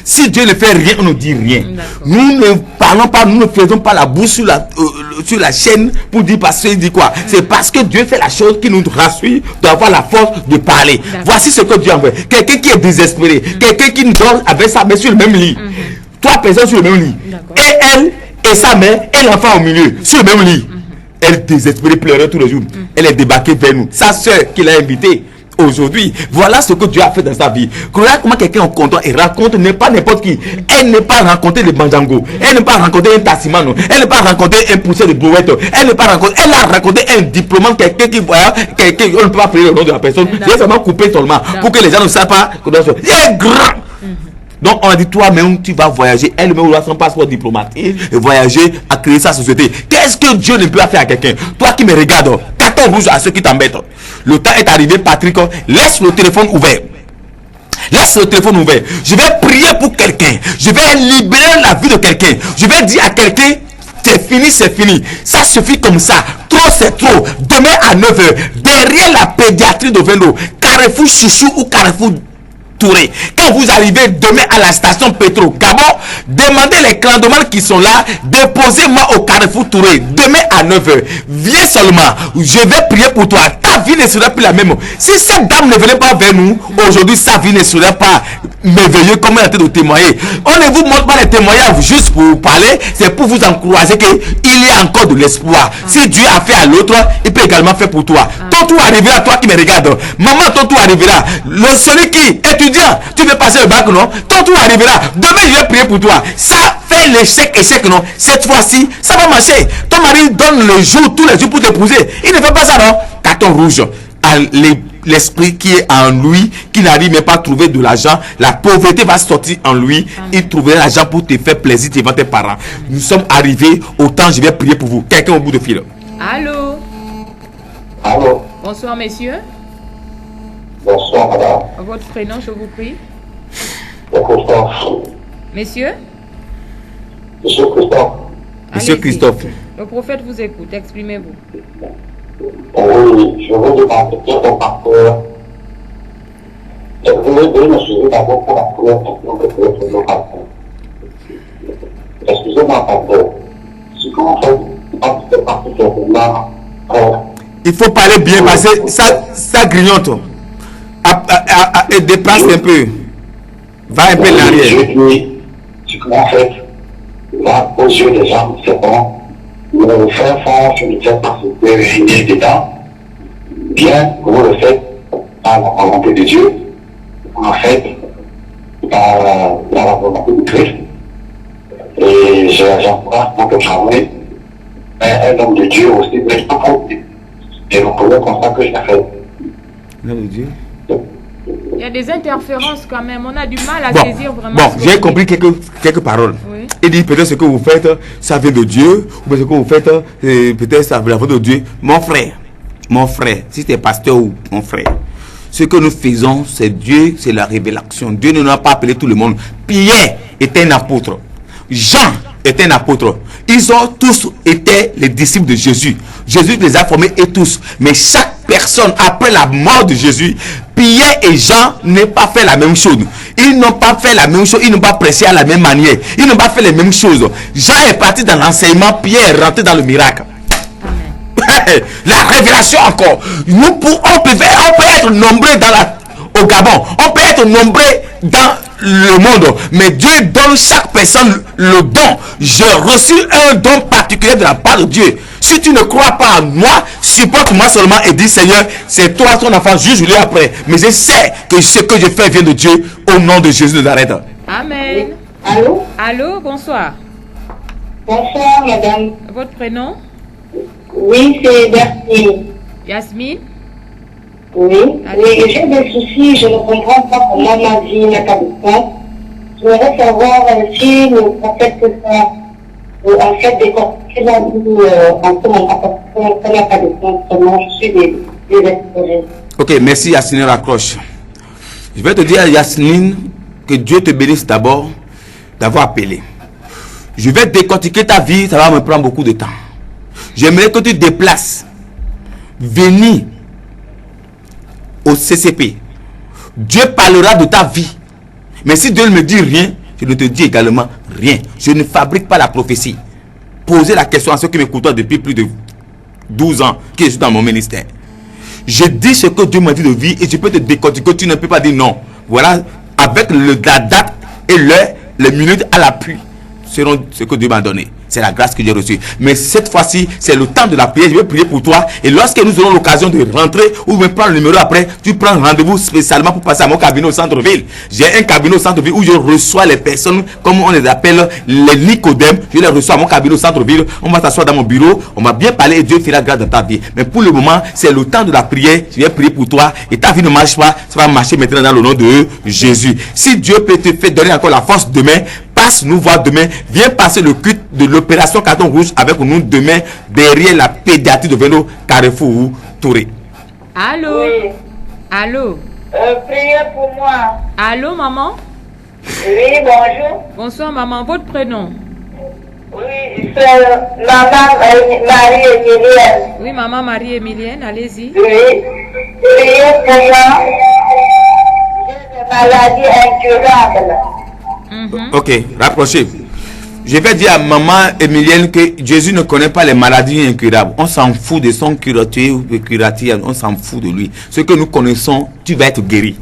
Speaker 3: Si Dieu ne fait rien, on ne dit rien. Nous ne parlons pas, nous ne faisons pas la bouche sur la chaîne pour dire parce qu'il dit quoi. C'est parce que Dieu fait la chose qui nous rassure d'avoir la force de parler. Voici ce que Dieu envoie. Quelqu'un qui est désespéré, quelqu'un qui dort avec sa mère sur le même lit. Trois personnes sur le même lit. Et elle et sa mère et l'enfant au milieu sur le même lit. Elle désespérée, pleurait tous les jours. Elle est débarquée vers nous. Sa soeur qui l'a invitée aujourd'hui. Voilà ce que Dieu a fait dans sa vie. Regarde comment quelqu'un est content et rencontre n'est pas n'importe qui. Elle n'est pas rencontrée de Banjango. Elle n'est pas rencontrée un Tassimano. Elle n'est pas rencontrée un poussé de brouette. Elle n'est pas rencontrée. Elle a rencontré un diplomate, quelqu'un qui voit, quelqu'un, on ne peut pas prier le nom de la personne. Il est seulement coupé seulement pour que les gens ne savent pas. Il est grand. Donc on a dit toi-même tu vas voyager, elle-même aura son passeport diplomatique et voyager à créer sa société. Qu'est-ce que Dieu ne peut pas faire à quelqu'un? Toi qui me regardes, carton rouge à ceux qui t'embêtent. Le temps est arrivé, Patrick, laisse le téléphone ouvert. Laisse le téléphone ouvert. Je vais prier pour quelqu'un. Je vais libérer la vie de quelqu'un. Je vais dire à quelqu'un, c'est fini, c'est fini. Ça suffit comme ça. Trop, c'est trop. Demain à 9h, derrière la pédiatrie de Vendo, Carrefour Chouchou ou Carrefour Touré. Quand vous arrivez demain à la station Petro Gabon, demandez les clandomans qui sont là, déposez-moi au Carrefour Touré demain à 9h. Viens seulement, je vais prier pour toi. Ta vie ne sera plus la même. Si cette dame ne venait pas vers nous, aujourd'hui sa vie ne serait pas merveilleuse comme elle a été de témoigner. On ne vous montre pas les témoignages juste pour parler, c'est pour vous encourager qu'il y a encore de l'espoir. Si Dieu a fait à l'autre, il peut également faire pour toi. Ton tour arrivera, toi qui me regardes. Maman, ton tour arrivera. Celui qui est étudiant, tu veux passer le bac, non? Ton tour arrivera. Demain, je vais prier pour toi. Ça fait l'échec, non? Cette fois-ci, ça va marcher. Ton mari donne le jour, tous les jours pour t'épouser. Il ne fait pas ça, non? Carton rouge. L'esprit qui est en lui, qui n'arrive même pas à trouver de l'argent, la pauvreté va sortir en lui. Il trouverait l'argent pour te faire plaisir devant tes parents. Nous sommes arrivés au temps, je vais prier pour vous. Quelqu'un au bout de fil.
Speaker 2: Allô?
Speaker 8: Allô?
Speaker 2: Bonsoir, messieurs.
Speaker 8: Bonsoir, madame.
Speaker 2: Votre prénom, je vous prie.
Speaker 8: Christophe.
Speaker 2: Messieurs?
Speaker 8: Monsieur Christophe.
Speaker 3: Monsieur Christophe.
Speaker 2: Le prophète vous écoute, exprimez-vous.
Speaker 8: Oui, je veux demander ton pasteur. voulais me suivre d'abord pour la première question que peut-être nous passons. Excusez-moi, pasteur. Ce qu'on fait, c'est particulièrement.
Speaker 3: Il faut parler bien parce que ça grignote. Déplace un peu. Va un peu en arrière.
Speaker 8: Je dis, ce qu'on fait, là, aux yeux des gens, c'est bon. Le faire fort, je le fais parce que il est dedans. Bien, vous le faites par la volonté de Dieu. En fait, par la volonté de Christ. Et j'encourage notre travail. Mais un homme de Dieu aussi, mais pas pour et vous pouvez comme ça que je l'ai fait.
Speaker 3: L'homme de Dieu.
Speaker 2: Il y a des interférences quand même. On a du mal à saisir vraiment.
Speaker 3: Bon, j'ai compris quelques paroles.
Speaker 2: Oui.
Speaker 3: Il dit peut-être ce que vous faites, ça vient de Dieu, ou ce que vous faites, peut-être ça vient de Dieu. Mon frère, si tu es pasteur ou mon frère, ce que nous faisons, c'est Dieu, c'est la révélation. Dieu ne nous a pas appelé tout le monde. Pierre était un apôtre. Jean était un apôtre. Ils ont tous été les disciples de Jésus. Jésus les a formés et tous. Mais chaque personne, après la mort de Jésus, Pierre et Jean n'ont pas fait la même chose. Ils n'ont pas fait la même chose. Ils n'ont pas prêché à la même manière. Ils n'ont pas fait les mêmes choses. Jean est parti dans l'enseignement. Pierre est rentré dans le miracle. La révélation encore. On peut être nombreux au Gabon. On peut être nombreux dans le monde, mais Dieu donne chaque personne le don. J'ai reçu un don particulier de la part de Dieu. Si tu ne crois pas en moi, supporte-moi seulement et dis Seigneur, c'est toi ton enfant, juge-le après. Mais je sais que ce que je fais vient de Dieu, au nom de Jésus de Nazareth.
Speaker 2: Amen.
Speaker 9: Allô?
Speaker 2: Allô, bonsoir.
Speaker 9: Bonsoir, madame.
Speaker 2: Votre prénom?
Speaker 9: Oui, c'est Yasmine.
Speaker 2: Yasmine?
Speaker 9: Oui, j'ai des soucis, je ne comprends pas comment ma vie n'a pas de sens. J'aimerais savoir si le prophète que ça, en fait, décortiquer la vie en ce moment, parce que ça n'a pas de sens, seulement je suis désespérée.
Speaker 3: Ok, merci Yasmine, raccroche. Je vais te dire Yasmine, que Dieu te bénisse d'abord d'avoir appelé. Je vais décortiquer ta vie, ça va me prendre beaucoup de temps. J'aimerais que tu te déplaces, venir au CCP. Dieu parlera de ta vie. Mais si Dieu ne me dit rien, je ne te dis également rien. Je ne fabrique pas la prophétie. Posez la question à ceux qui m'écoutent depuis plus de 12 ans, qui est dans mon ministère. Je dis ce que Dieu m'a dit de vie et je peux te décortiquer. Tu ne peux pas dire non. Voilà, avec la date et l'heure, les minutes à l'appui, selon ce que Dieu m'a donné. C'est la grâce que j'ai reçue. Mais cette fois-ci, c'est le temps de la prière. Je vais prier pour toi. Et lorsque nous aurons l'occasion de rentrer ou me prendre le numéro après, tu prends rendez-vous spécialement pour passer à mon cabinet au centre-ville. J'ai un cabinet au centre-ville où je reçois les personnes, comme on les appelle, les Nicodèmes. Je les reçois à mon cabinet au centre-ville. On va s'asseoir dans mon bureau. On va bien parler et Dieu fera grâce dans ta vie. Mais pour le moment, c'est le temps de la prière. Je vais prier pour toi. Et ta vie ne marche pas. Ça va marcher maintenant dans le nom de Jésus. Si Dieu peut te faire donner encore la force demain, passe nous voir demain. Viens passer le culte de l'opération Carton Rouge avec nous demain derrière la pédiatrie de Vélo Carrefour Touré.
Speaker 2: Allô?
Speaker 9: Oui.
Speaker 2: Allô?
Speaker 9: Priez pour moi.
Speaker 2: Allô, maman?
Speaker 9: Oui, bonjour.
Speaker 2: Bonsoir, maman. Votre prénom?
Speaker 9: Oui, c'est maman Marie-Émilienne.
Speaker 2: Oui, maman Marie-Émilienne, allez-y.
Speaker 9: Oui, priez pour moi. J'ai des maladies incurables.
Speaker 3: Ok, rapprochez. Je vais dire à maman Émilienne que Jésus ne connaît pas les maladies incurables. On s'en fout de son curateur ou de curateur. On s'en fout de lui. Ce que nous connaissons, tu vas être guéri.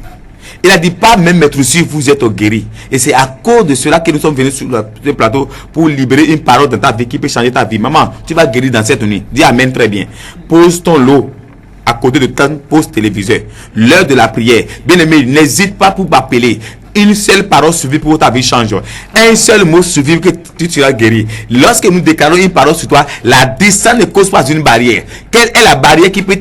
Speaker 3: Il a dit pas même être sûr, vous êtes guéri. Et c'est à cause de cela que nous sommes venus sur le plateau pour libérer une parole dans ta vie qui peut changer ta vie. Maman, tu vas guérir dans cette nuit. Dis amen très bien. Pose ton lot à côté de ton poste téléviseur. L'heure de la prière. Bien aimé, n'hésite pas pour m'appeler. Une seule parole suffit pour que ta vie change. Un seul mot suffit que tu seras guéri. Lorsque nous déclarons une parole sur toi, la distance ne cause pas une barrière. Quelle est la barrière qui peut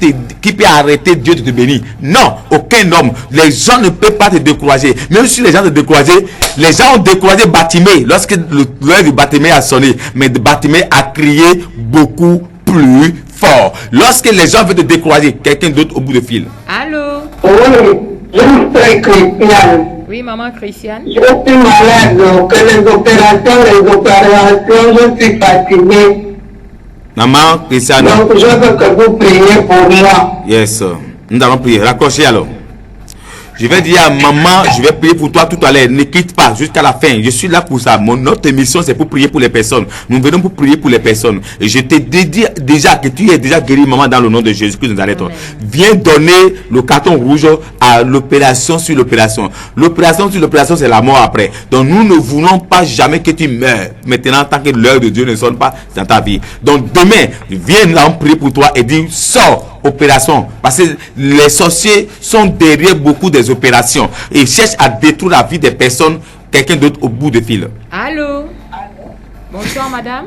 Speaker 3: arrêter Dieu de te bénir? Non, aucun homme. Les gens ne peuvent pas te décourager. Même si les gens te découragent, les gens ont découragé Bartimée lorsque l'heure de Bartimée a sonné. Mais Bartimée a crié beaucoup plus fort. Lorsque les gens veulent te décourager, quelqu'un d'autre au bout de fil.
Speaker 2: Allô?
Speaker 9: Oui, je suis Christiane.
Speaker 2: Oui, maman Christiane.
Speaker 9: Je suis malade, que les opérations, je suis fatiguée.
Speaker 3: Maman Christiane.
Speaker 9: Donc je veux que vous priez pour moi.
Speaker 3: Yes, nous allons prier. Raccrochez alors. Je vais dire à maman, je vais prier pour toi tout à l'heure. Ne quitte pas jusqu'à la fin. Je suis là pour ça. Notre émission, c'est pour prier pour les personnes. Nous venons pour prier pour les personnes. Et je te dis déjà que tu es déjà guéri, maman, dans le nom de Jésus-Christ de Nazareth. Viens donner le carton rouge à l'opération sur l'opération. L'opération sur l'opération, c'est la mort après. Donc nous ne voulons pas jamais que tu meurs. Maintenant, tant que l'heure de Dieu ne sonne pas dans ta vie. Donc demain, viens là, on prie pour toi et dis, sors. Opération, parce que les sorciers sont derrière beaucoup des opérations et cherchent à détruire la vie des personnes, quelqu'un d'autre au bout de fil.
Speaker 2: Allô? Bonsoir madame.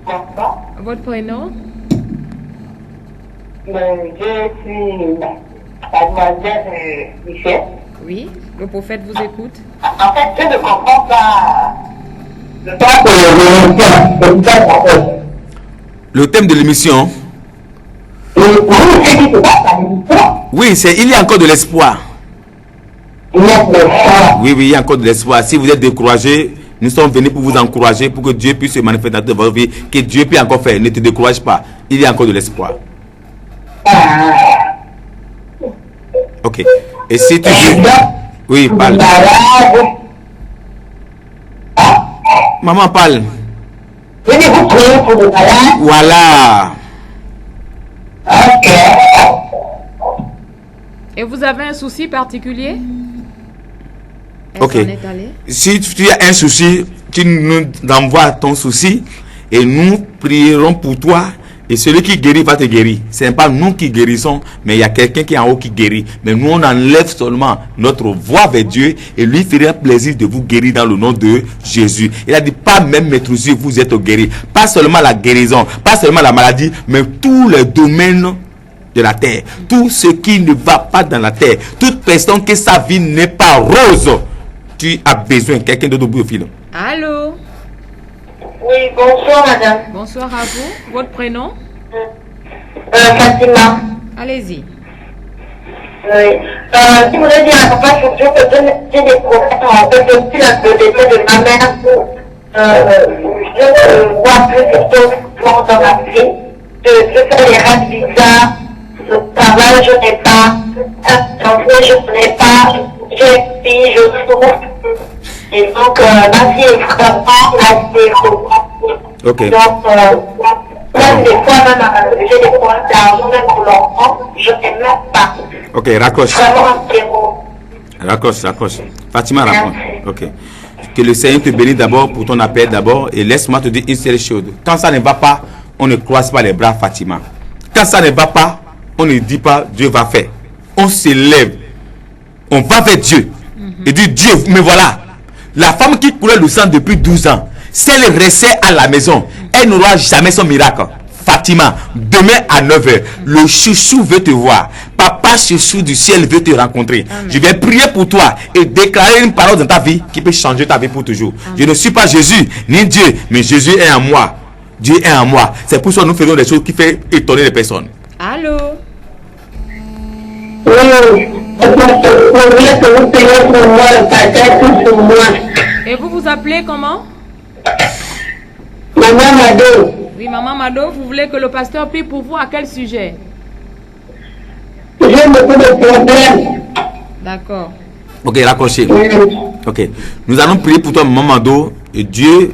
Speaker 9: Bonsoir.
Speaker 2: Votre prénom?
Speaker 9: Je suis mademoiselle Michel.
Speaker 2: Oui, le prophète vous écoute.
Speaker 9: En fait, je ne comprends pas le temps de l'émission.
Speaker 3: Le thème de l'émission? Oui, c'est il y a encore de l'espoir. Oui, il y a encore de l'espoir. Si vous êtes découragé, nous sommes venus pour vous encourager, pour que Dieu puisse se manifester dans votre vie, que Dieu puisse encore faire. Ne te décourage pas. Il y a encore de l'espoir. Ok. Et si tu veux... Oui, parle. Maman, parle. Voilà.
Speaker 2: Et vous avez un souci particulier?
Speaker 3: Ok. Si tu as un souci, tu nous envoies ton souci et nous prierons pour toi. Et celui qui guérit va te guérir. Ce n'est pas nous qui guérissons, mais il y a quelqu'un qui est en haut qui guérit. Mais nous, on enlève seulement notre voix vers Dieu et lui fera plaisir de vous guérir dans le nom de Jésus. Il a dit, pas même mes yeux, vous êtes guéris. Pas seulement la guérison, pas seulement la maladie, mais tous les domaines de la terre. Tout ce qui ne va pas dans la terre. Toute personne que sa vie n'est pas rose, tu as besoin de quelqu'un d'autre au bout du fil.
Speaker 2: Allô?
Speaker 9: Oui, bonsoir madame.
Speaker 2: Bonsoir à vous. Votre prénom?
Speaker 9: Fatima.
Speaker 2: Allez-y.
Speaker 9: Oui. Si vous voulez dire à papa, je peux j'ai des problèmes en fait depuis le décès de ma mère. Je vois plus plutôt dans ma vie. Je fais des rêves bizarres. Le travail, je n'ai pas. L'emploi, je n'ai pas. J'ai fille, je souffre. Et donc, ma vie est vraiment assez
Speaker 3: Ok.
Speaker 9: Donc, même des fois, même, j'ai des problèmes d'argent, même pour l'enfant, je n'ai même pas.
Speaker 3: Ok, raccroche.
Speaker 9: Vraiment zéro.
Speaker 3: Raccroche. Fatima, raccroche. Ok. Que le Seigneur te bénisse d'abord pour ton appel d'abord et laisse-moi te dire une seule chose. Quand ça ne va pas, on ne croise pas les bras, Fatima. Quand ça ne va pas, on ne dit pas Dieu va faire. On s'élève. On va vers Dieu. Et dit Dieu, mais voilà. La femme qui coulait le sang depuis 12 ans, si elle restait à la maison, elle n'aura jamais son miracle. Fatima, demain à 9h, le chouchou veut te voir. Papa chouchou du ciel veut te rencontrer. Amen. Je vais prier pour toi et déclarer une parole dans ta vie qui peut changer ta vie pour toujours. Amen. Je ne suis pas Jésus, ni Dieu, mais Jésus est en moi. Dieu est en moi. C'est pour ça que nous faisons des choses qui font étonner les personnes.
Speaker 2: Allô? Et vous vous appelez comment?
Speaker 9: Maman Mado.
Speaker 2: Oui, Maman Mado, vous voulez que le pasteur prie pour vous à quel sujet?
Speaker 9: J'ai beaucoup de problèmes.
Speaker 2: D'accord.
Speaker 3: Ok, raccrochez. Ok. Nous allons prier pour toi, Maman Mado. Et Dieu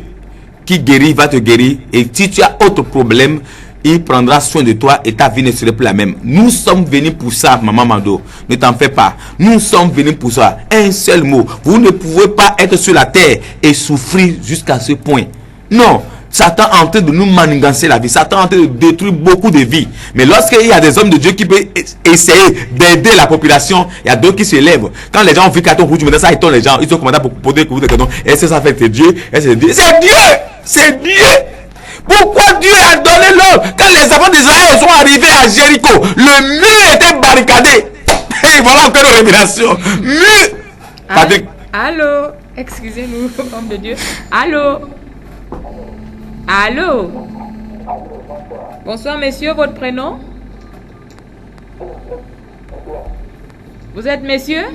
Speaker 3: qui guérit va te guérir. Et si tu as autre problème, il prendra soin de toi et ta vie ne serait plus la même. Nous sommes venus pour ça, Maman Mado. Ne t'en fais pas. Nous sommes venus pour ça. Un seul mot. Vous ne pouvez pas être sur la terre et souffrir jusqu'à ce point. Non. Satan est en train de nous manigancer la vie. Satan est en train de détruire beaucoup de vies. Mais lorsqu'il y a des hommes de Dieu qui peuvent essayer d'aider la population, il y a d'autres qui se lèvent. Quand les gens ont vu carton rouge, maintenant ça étonne les gens. Ils ont commandé pour poser des questions. Est-ce que ça fait c'est Dieu? Est-ce que c'est Dieu? C'est Dieu! C'est Dieu! Pourquoi Dieu a donné l'ordre? Quand les enfants d'Israël sont arrivés à Jéricho, le mur était barricadé. Et voilà encore une révélation. Mur!
Speaker 2: Allô? Excusez-nous, homme de Dieu. Allô? Allô? Bonsoir, messieurs, votre prénom? Vous êtes messieurs?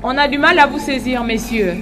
Speaker 2: On a du mal à vous saisir, messieurs.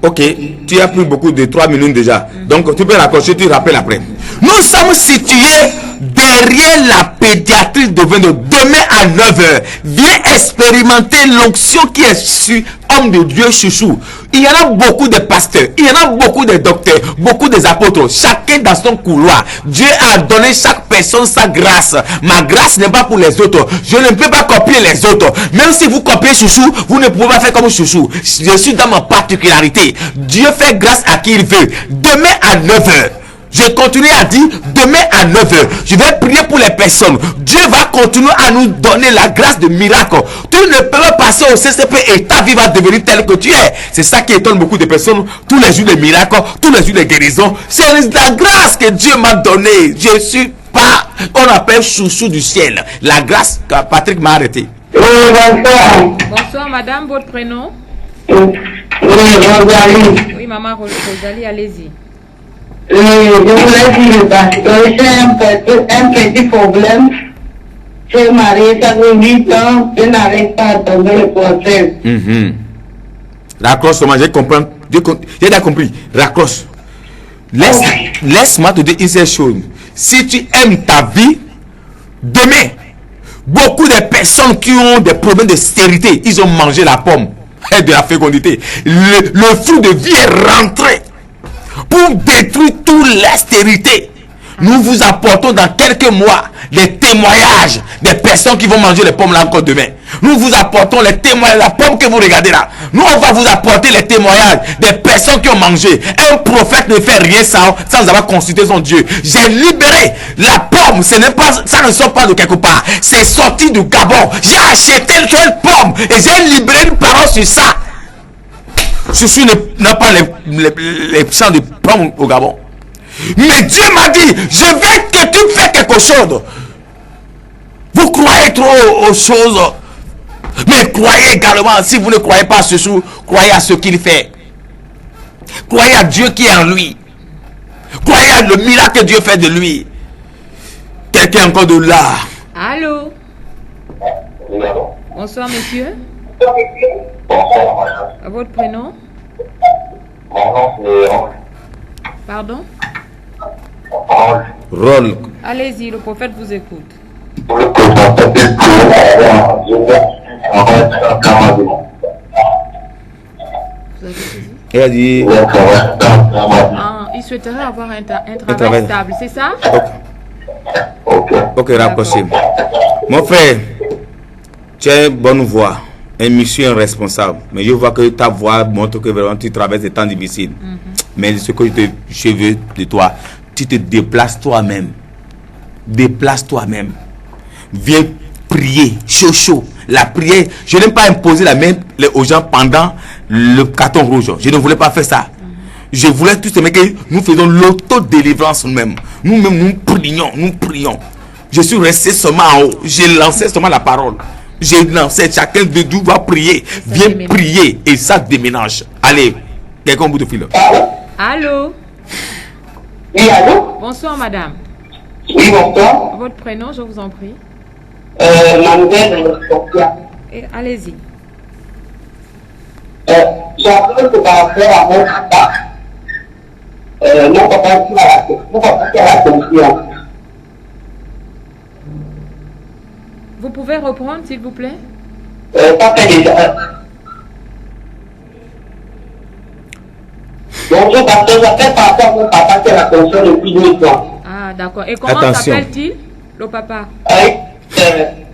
Speaker 3: Ok, tu as pris beaucoup de 3 minutes déjà. Donc tu peux raccrocher, tu rappelles après. Nous sommes situés derrière la pédiatrie de 22, demain à 9h, viens expérimenter l'onction qui est sur homme de Dieu chouchou. Il y en a beaucoup de pasteurs, il y en a beaucoup de docteurs, beaucoup des apôtres, chacun dans son couloir. Dieu a donné chaque personne sa grâce. Ma grâce n'est pas pour les autres. Je ne peux pas copier les autres. Même si vous copiez chouchou, vous ne pouvez pas faire comme chouchou. Je suis dans ma particularité. Dieu fait grâce à qui il veut. Demain à 9h. Je continue à dire, demain à 9h, je vais prier pour les personnes. Dieu va continuer à nous donner la grâce de miracle. Tu ne peux pas passer au CCP et ta vie va devenir telle que tu es. C'est ça qui étonne beaucoup de personnes. Tous les jours des miracles, tous les jours des guérisons. C'est la grâce que Dieu m'a donnée. Je suis pas, on appelle chouchou du ciel. La grâce que Patrick m'a arrêté.
Speaker 2: Bonsoir madame, votre prénom? Oui, maman Rosalie, allez-y.
Speaker 9: Je voulais dire parce que j'ai un petit problème. Je suis mariée, ça fait 8 ans, je n'arrive pas à tomber le procès.
Speaker 3: Raccroche seulement, j'ai compris. J'ai déjà compris. Raccroche. Laisse-moi te dire une seule chose. Si tu aimes ta vie, demain, beaucoup de personnes qui ont des problèmes de stérilité, ils ont mangé la pomme et de la fécondité. Le fruit de vie est rentré pour détruire toute la stérilité. Nous vous apportons dans quelques mois les témoignages des personnes qui vont manger les pommes là encore demain. Nous vous apportons les témoignages, la pomme que vous regardez là. Nous on va vous apporter les témoignages des personnes qui ont mangé. Un prophète ne fait rien sans avoir consulté son Dieu. J'ai libéré la pomme, ça ne sort pas de quelque part. C'est sorti du Gabon. J'ai acheté une pomme et j'ai libéré une parole sur ça. Ceci n'a pas les champs de pommes au Gabon. Mais Dieu m'a dit, je veux que tu fasses quelque chose. Vous croyez trop aux choses. Mais croyez également, si vous ne croyez pas à ce jour, croyez à ce qu'il fait. Croyez à Dieu qui est en lui. Croyez à le miracle que Dieu fait de lui. Quelqu'un encore de là.
Speaker 2: Allô? Bonsoir monsieur. Votre prénom?
Speaker 8: Mon nom c'est
Speaker 2: Pardon?
Speaker 3: Rôle.
Speaker 2: Allez-y, le prophète vous écoute. Vous avez saisi?
Speaker 3: Elle a dit.
Speaker 2: Il souhaiterait avoir un travail stable, c'est ça?
Speaker 3: Ok, rapprochez. Mon frère, tu as une bonne voix, un mission responsable. Mais je vois que ta voix montre que vraiment tu traverses des temps difficiles. Mais ce que je veux de toi, tu te déplaces toi-même. Déplace toi-même. Viens prier, chaud. La prière, je n'aime pas imposer la main aux gens pendant le carton rouge. Je ne voulais pas faire ça. Je voulais tout simplement que nous faisons l'autodélivrance nous-mêmes. Nous prions. Je suis resté seulement en haut. J'ai lancé seulement la parole. J'ai lancé, chacun de nous va prier. Viens prier et ça déménage. Allez, quelqu'un au bout de fil.
Speaker 2: Allô?
Speaker 9: Oui, allô?
Speaker 2: Bonsoir madame.
Speaker 9: Oui, bonsoir.
Speaker 2: Votre prénom, je vous en prie.
Speaker 9: Manuel Sophia.
Speaker 2: Allez-y.
Speaker 9: J'ai appris que par rapport à mon papa, mon papa qui a la confiance.
Speaker 2: Vous pouvez reprendre, s'il vous plaît?
Speaker 9: Ça fait déjà. Bonjour, pasteur, j'appelle par rapport à mon papa qui a la confiance depuis 1000 ans.
Speaker 2: Ah, d'accord. Et comment s'appelle-t-il, le papa?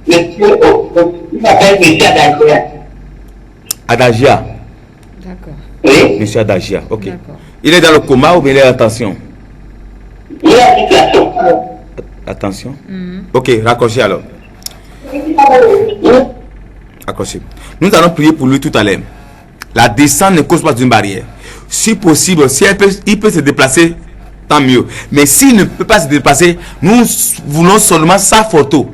Speaker 9: Monsieur, il s'appelle Monsieur Adagia.
Speaker 3: Adagia.
Speaker 2: D'accord.
Speaker 9: Oui.
Speaker 3: Monsieur Adagia, ok.
Speaker 2: D'accord.
Speaker 3: Il est dans le coma ou bien il est en tension?
Speaker 9: Il est en situation.
Speaker 3: Attention. Ok, raccrochez alors. Accrochez. Nous allons prier pour lui tout à l'heure. La descente ne cause pas une barrière. Si possible, si il peut se déplacer, tant mieux. Mais s'il ne peut pas se déplacer, nous voulons seulement sa photo.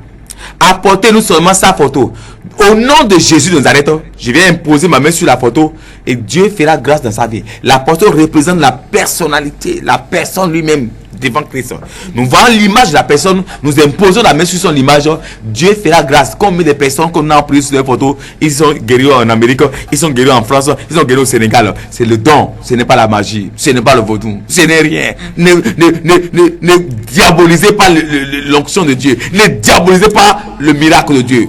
Speaker 3: Apportez-nous seulement sa photo. Au nom de Jésus de Nazareth, je vais imposer ma main sur la photo et Dieu fera grâce dans sa vie. La photo représente la personnalité, la personne lui-même. devant Christ. Nous voyons l'image de la personne, nous imposons la main sur son image, Dieu fera grâce. Combien de personnes qu'on a pris sur les photos, ils sont guéris en Amérique, ils sont guéris en France, ils sont guéris au Sénégal. C'est le don, ce n'est pas la magie, ce n'est pas le vaudou, ce n'est rien. Ne diabolisez pas l'onction de Dieu, ne diabolisez pas le miracle de Dieu.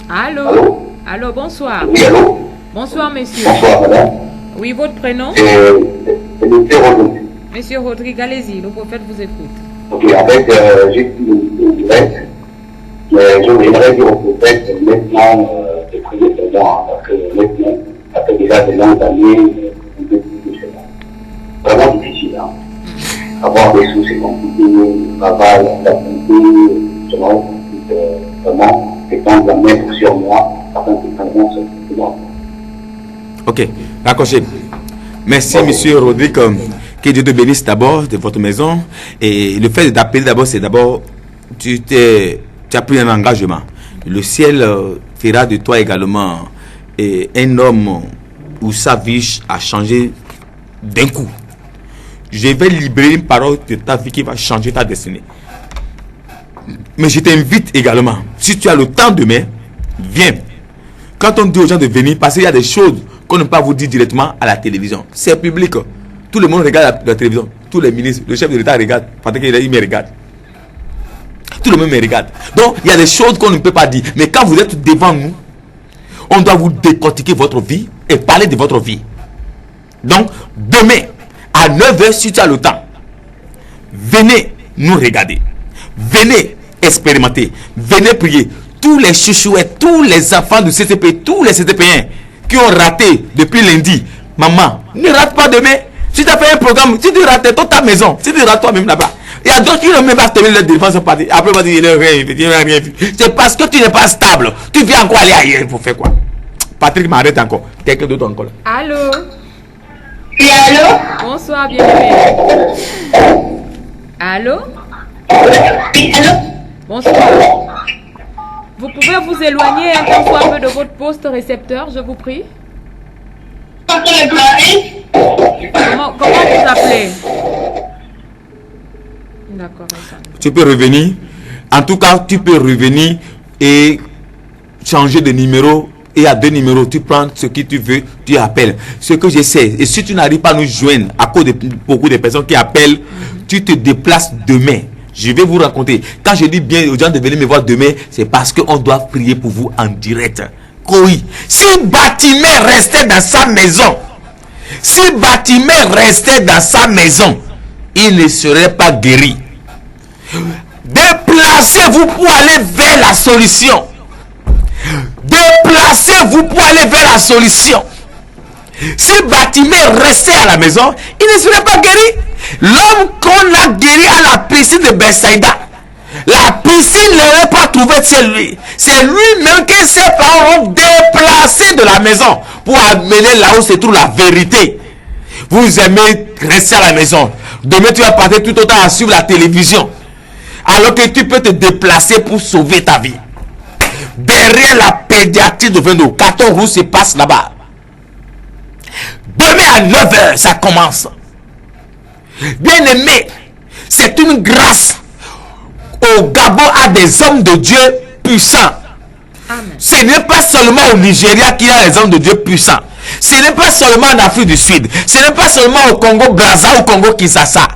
Speaker 2: Allô? Allô, bonsoir.
Speaker 8: Oui, allô?
Speaker 2: Bonsoir, monsieur.
Speaker 8: Bonsoir, madame.
Speaker 2: Oui, votre prénom?
Speaker 8: Monsieur Rodrigue.
Speaker 2: Monsieur Rodrigue, allez-y, le prophète vous écoute.
Speaker 8: Ok, en fait, j'ai une direct, mais je voudrais dire au prophète maintenant de prier pour moi, parce que maintenant, ça fait déjà de longues années, vraiment difficile. Hein. Avoir des sous, c'est compliqué, le travail, la santé, justement, vraiment, c'est quand la mettre sur moi, afin que vraiment se moi.
Speaker 3: Ok, raccrochez. Merci, monsieur Rodrigue. Que Dieu te bénisse d'abord de votre maison. Et le fait d'appeler d'abord, c'est d'abord, tu as pris un engagement. Le ciel fera de toi également un homme où sa vie a changé d'un coup. Je vais libérer une parole de ta vie qui va changer ta destinée. Mais je t'invite également, si tu as le temps demain, viens. Quand on dit aux gens de venir, parce qu'il y a des choses qu'on ne peut pas vous dire directement à la télévision. C'est public. Tout le monde regarde la télévision. Tous les ministres, le chef de l'État regarde. Parce qu'il me regarde. Tout le monde me regarde. Donc, il y a des choses qu'on ne peut pas dire. Mais quand vous êtes devant nous, on doit vous décortiquer votre vie et parler de votre vie. Donc, demain, à 9h, si tu as le temps, venez nous regarder. Venez expérimenter. Venez prier. Tous les chouchouettes, tous les enfants du CCP, tous les CCP1 qui ont raté depuis lundi, maman, ne rate pas demain. Si tu as fait un programme, si tu rates toute ta maison, si tu rates toi-même là-bas, il y a d'autres qui ne même pas terminer leur défense partie. Après, on va dire, il n'a rien vu. C'est parce que tu n'es pas stable. Tu viens encore aller ailleurs pour faire quoi? Patrick m'arrête encore. Quelqu'un d'autre encore.
Speaker 2: Allô?
Speaker 9: Oui, allô?
Speaker 2: Bonsoir, bien-aimé. Allô?
Speaker 9: Oui, allô?
Speaker 2: Bonsoir. Vous pouvez vous éloigner un tant soit peu de votre poste récepteur, je vous prie? Comment vous appelez? D'accord.
Speaker 3: Tu peux revenir. En tout cas, tu peux revenir et changer de numéro. Et à 2 numéros, tu prends ce que tu veux, tu appelles. Ce que je sais, et si tu n'arrives pas à nous joindre à cause de beaucoup de personnes qui appellent, tu te déplaces demain. Je vais vous raconter. Quand je dis bien aux gens de venir me voir demain, c'est parce qu'on doit prier pour vous en direct. Oui. Si Bartimée restait dans sa maison, il ne serait pas guéri. Déplacez-vous pour aller vers la solution. Déplacez-vous pour aller vers la solution. Si Bartimée restait à la maison, il ne serait pas guéri. L'homme qu'on a guéri à la piscine de Bethsaïda, la piscine ne l'aurait pas trouvé chez lui. C'est lui-même que ses parents ont déplacé de la maison pour amener là où se trouve la vérité. Vous aimez rester à la maison. Demain, tu vas passer tout autant à suivre la télévision. Alors que tu peux te déplacer pour sauver ta vie. Derrière la pédiatrie de Veno, carton rouge se passe là-bas. Demain à 9h, ça commence. Bien aimé, c'est une grâce. Au Gabon a des hommes de Dieu puissants. Amen. Ce n'est pas seulement au Nigeria qu'il y a des hommes de Dieu puissants. Ce n'est pas seulement en Afrique du Sud. Ce n'est pas seulement au Congo Brazza ou au Congo Kinshasa.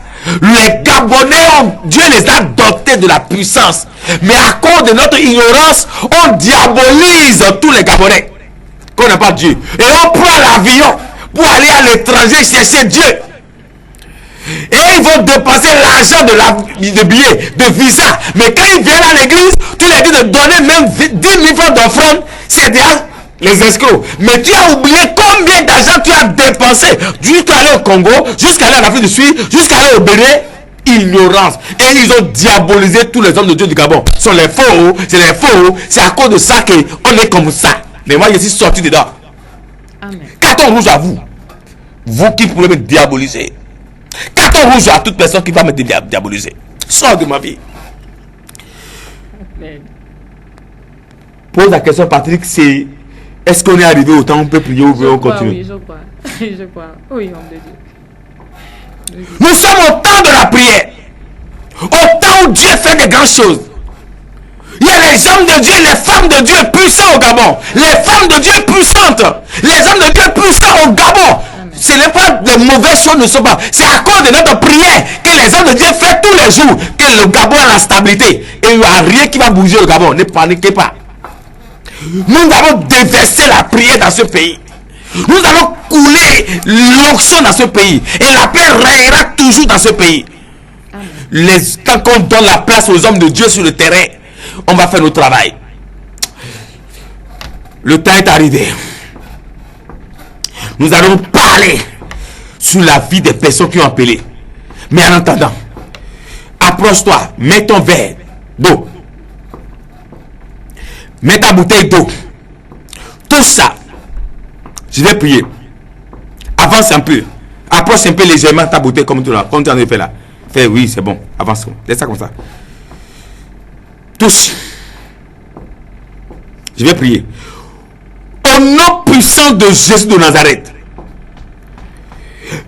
Speaker 3: Les Gabonais, Dieu les a dotés de la puissance. Mais à cause de notre ignorance, on diabolise tous les Gabonais. Qu'on n'a pas Dieu. Et on prend l'avion pour aller à l'étranger chercher Dieu. Et ils vont dépenser l'argent de billets, de visa. Mais quand ils viennent à l'église, tu leur dis de donner même 10 000 francs d'offrande. C'est déjà les escrocs. Mais tu as oublié combien d'argent tu as dépensé jusqu'à aller au Congo, jusqu'à aller en Afrique du Sud, jusqu'à aller au Bénin. Ignorance. Et ils ont diabolisé tous les hommes de Dieu du Gabon. Ce sont les faux. C'est les faux. C'est à cause de ça qu'on est comme ça. Mais moi, je suis sorti dedans. Amen. Carton rouge à vous. Vous qui pouvez me diaboliser. Carton rouge à toute personne qui va me diaboliser. Sors de ma vie. Amen. Pose la question, Patrick, c'est est-ce qu'on est arrivé au temps où on peut prier ou on continue?
Speaker 2: Oui, je crois. Je crois. Oui, homme de Dieu.
Speaker 3: Nous sommes au temps de la prière. Au temps où Dieu fait de grandes choses, il y a les hommes de Dieu, les femmes de Dieu puissants au Gabon. Les femmes de Dieu puissantes. Les hommes de Dieu puissants au Gabon. Ce n'est pas de mauvaises choses ne sont pas. C'est à cause de notre prière que les hommes de Dieu font tous les jours que le Gabon a la stabilité. Et il n'y a rien qui va bouger au Gabon. Ne paniquez pas. Nous avons déversé la prière dans ce pays. Nous allons couler l'onction dans ce pays. Et la paix régnera toujours dans ce pays. Quand on donne la place aux hommes de Dieu sur le terrain, on va faire notre travail. Le temps est arrivé. Nous allons parler sur la vie des personnes qui ont appelé. Mais en attendant, approche-toi, mets ton verre d'eau. Mets ta bouteille d'eau. Tout ça. Je vais prier. Avance un peu. Approche un peu légèrement ta bouteille comme tu en as fait là. Fais oui, c'est bon. Avance. Laisse ça comme ça. Touche. Je vais prier. Au nom puissant de Jésus de Nazareth,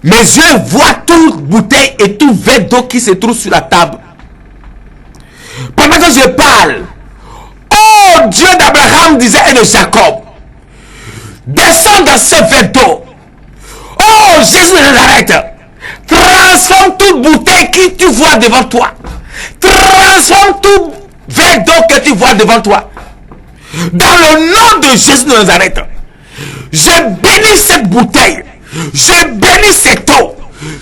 Speaker 3: mes yeux voient toute bouteille et tout verre d'eau qui se trouve sur la table. Pendant que je parle, oh Dieu d'Abraham, d'Isaac et de Jacob, descends dans ce verre d'eau. Oh Jésus de Nazareth, transforme toute bouteille que tu vois devant toi. Transforme tout verre d'eau que tu vois devant toi. Dans le nom de Jésus de Nazareth, je bénis cette bouteille. Je bénis cette eau.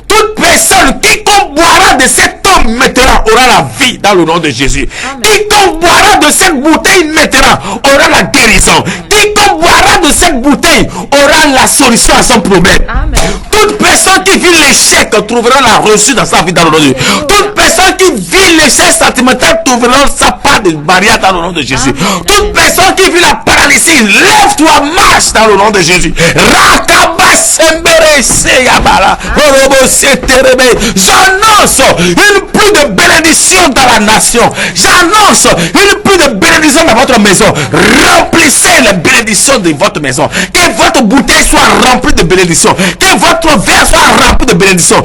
Speaker 3: Toute personne qui boira de cette eau maintenant aura la vie dans le nom de Jésus. Quiconque boira de cette bouteille maintenant aura la guérison. Quiconque boira de cette bouteille aura la solution à son problème. Amen. Toute personne qui vit l'échec trouvera la reçue dans sa vie dans le nom de Jésus. Toute personne qui vit l'échec sentimental trouvera sa part de barrière dans le nom de Jésus. Amen. Toute personne qui vit la paralysie, lève-toi, marche dans le nom de Jésus. J'annonce une pluie de bénédiction dans la nation. J'annonce une pluie de bénédiction dans votre maison. Remplissez les bénédictions de votre maison. Que votre bouteille soit remplie de bénédictions. Que votre verre soit rempli de bénédictions.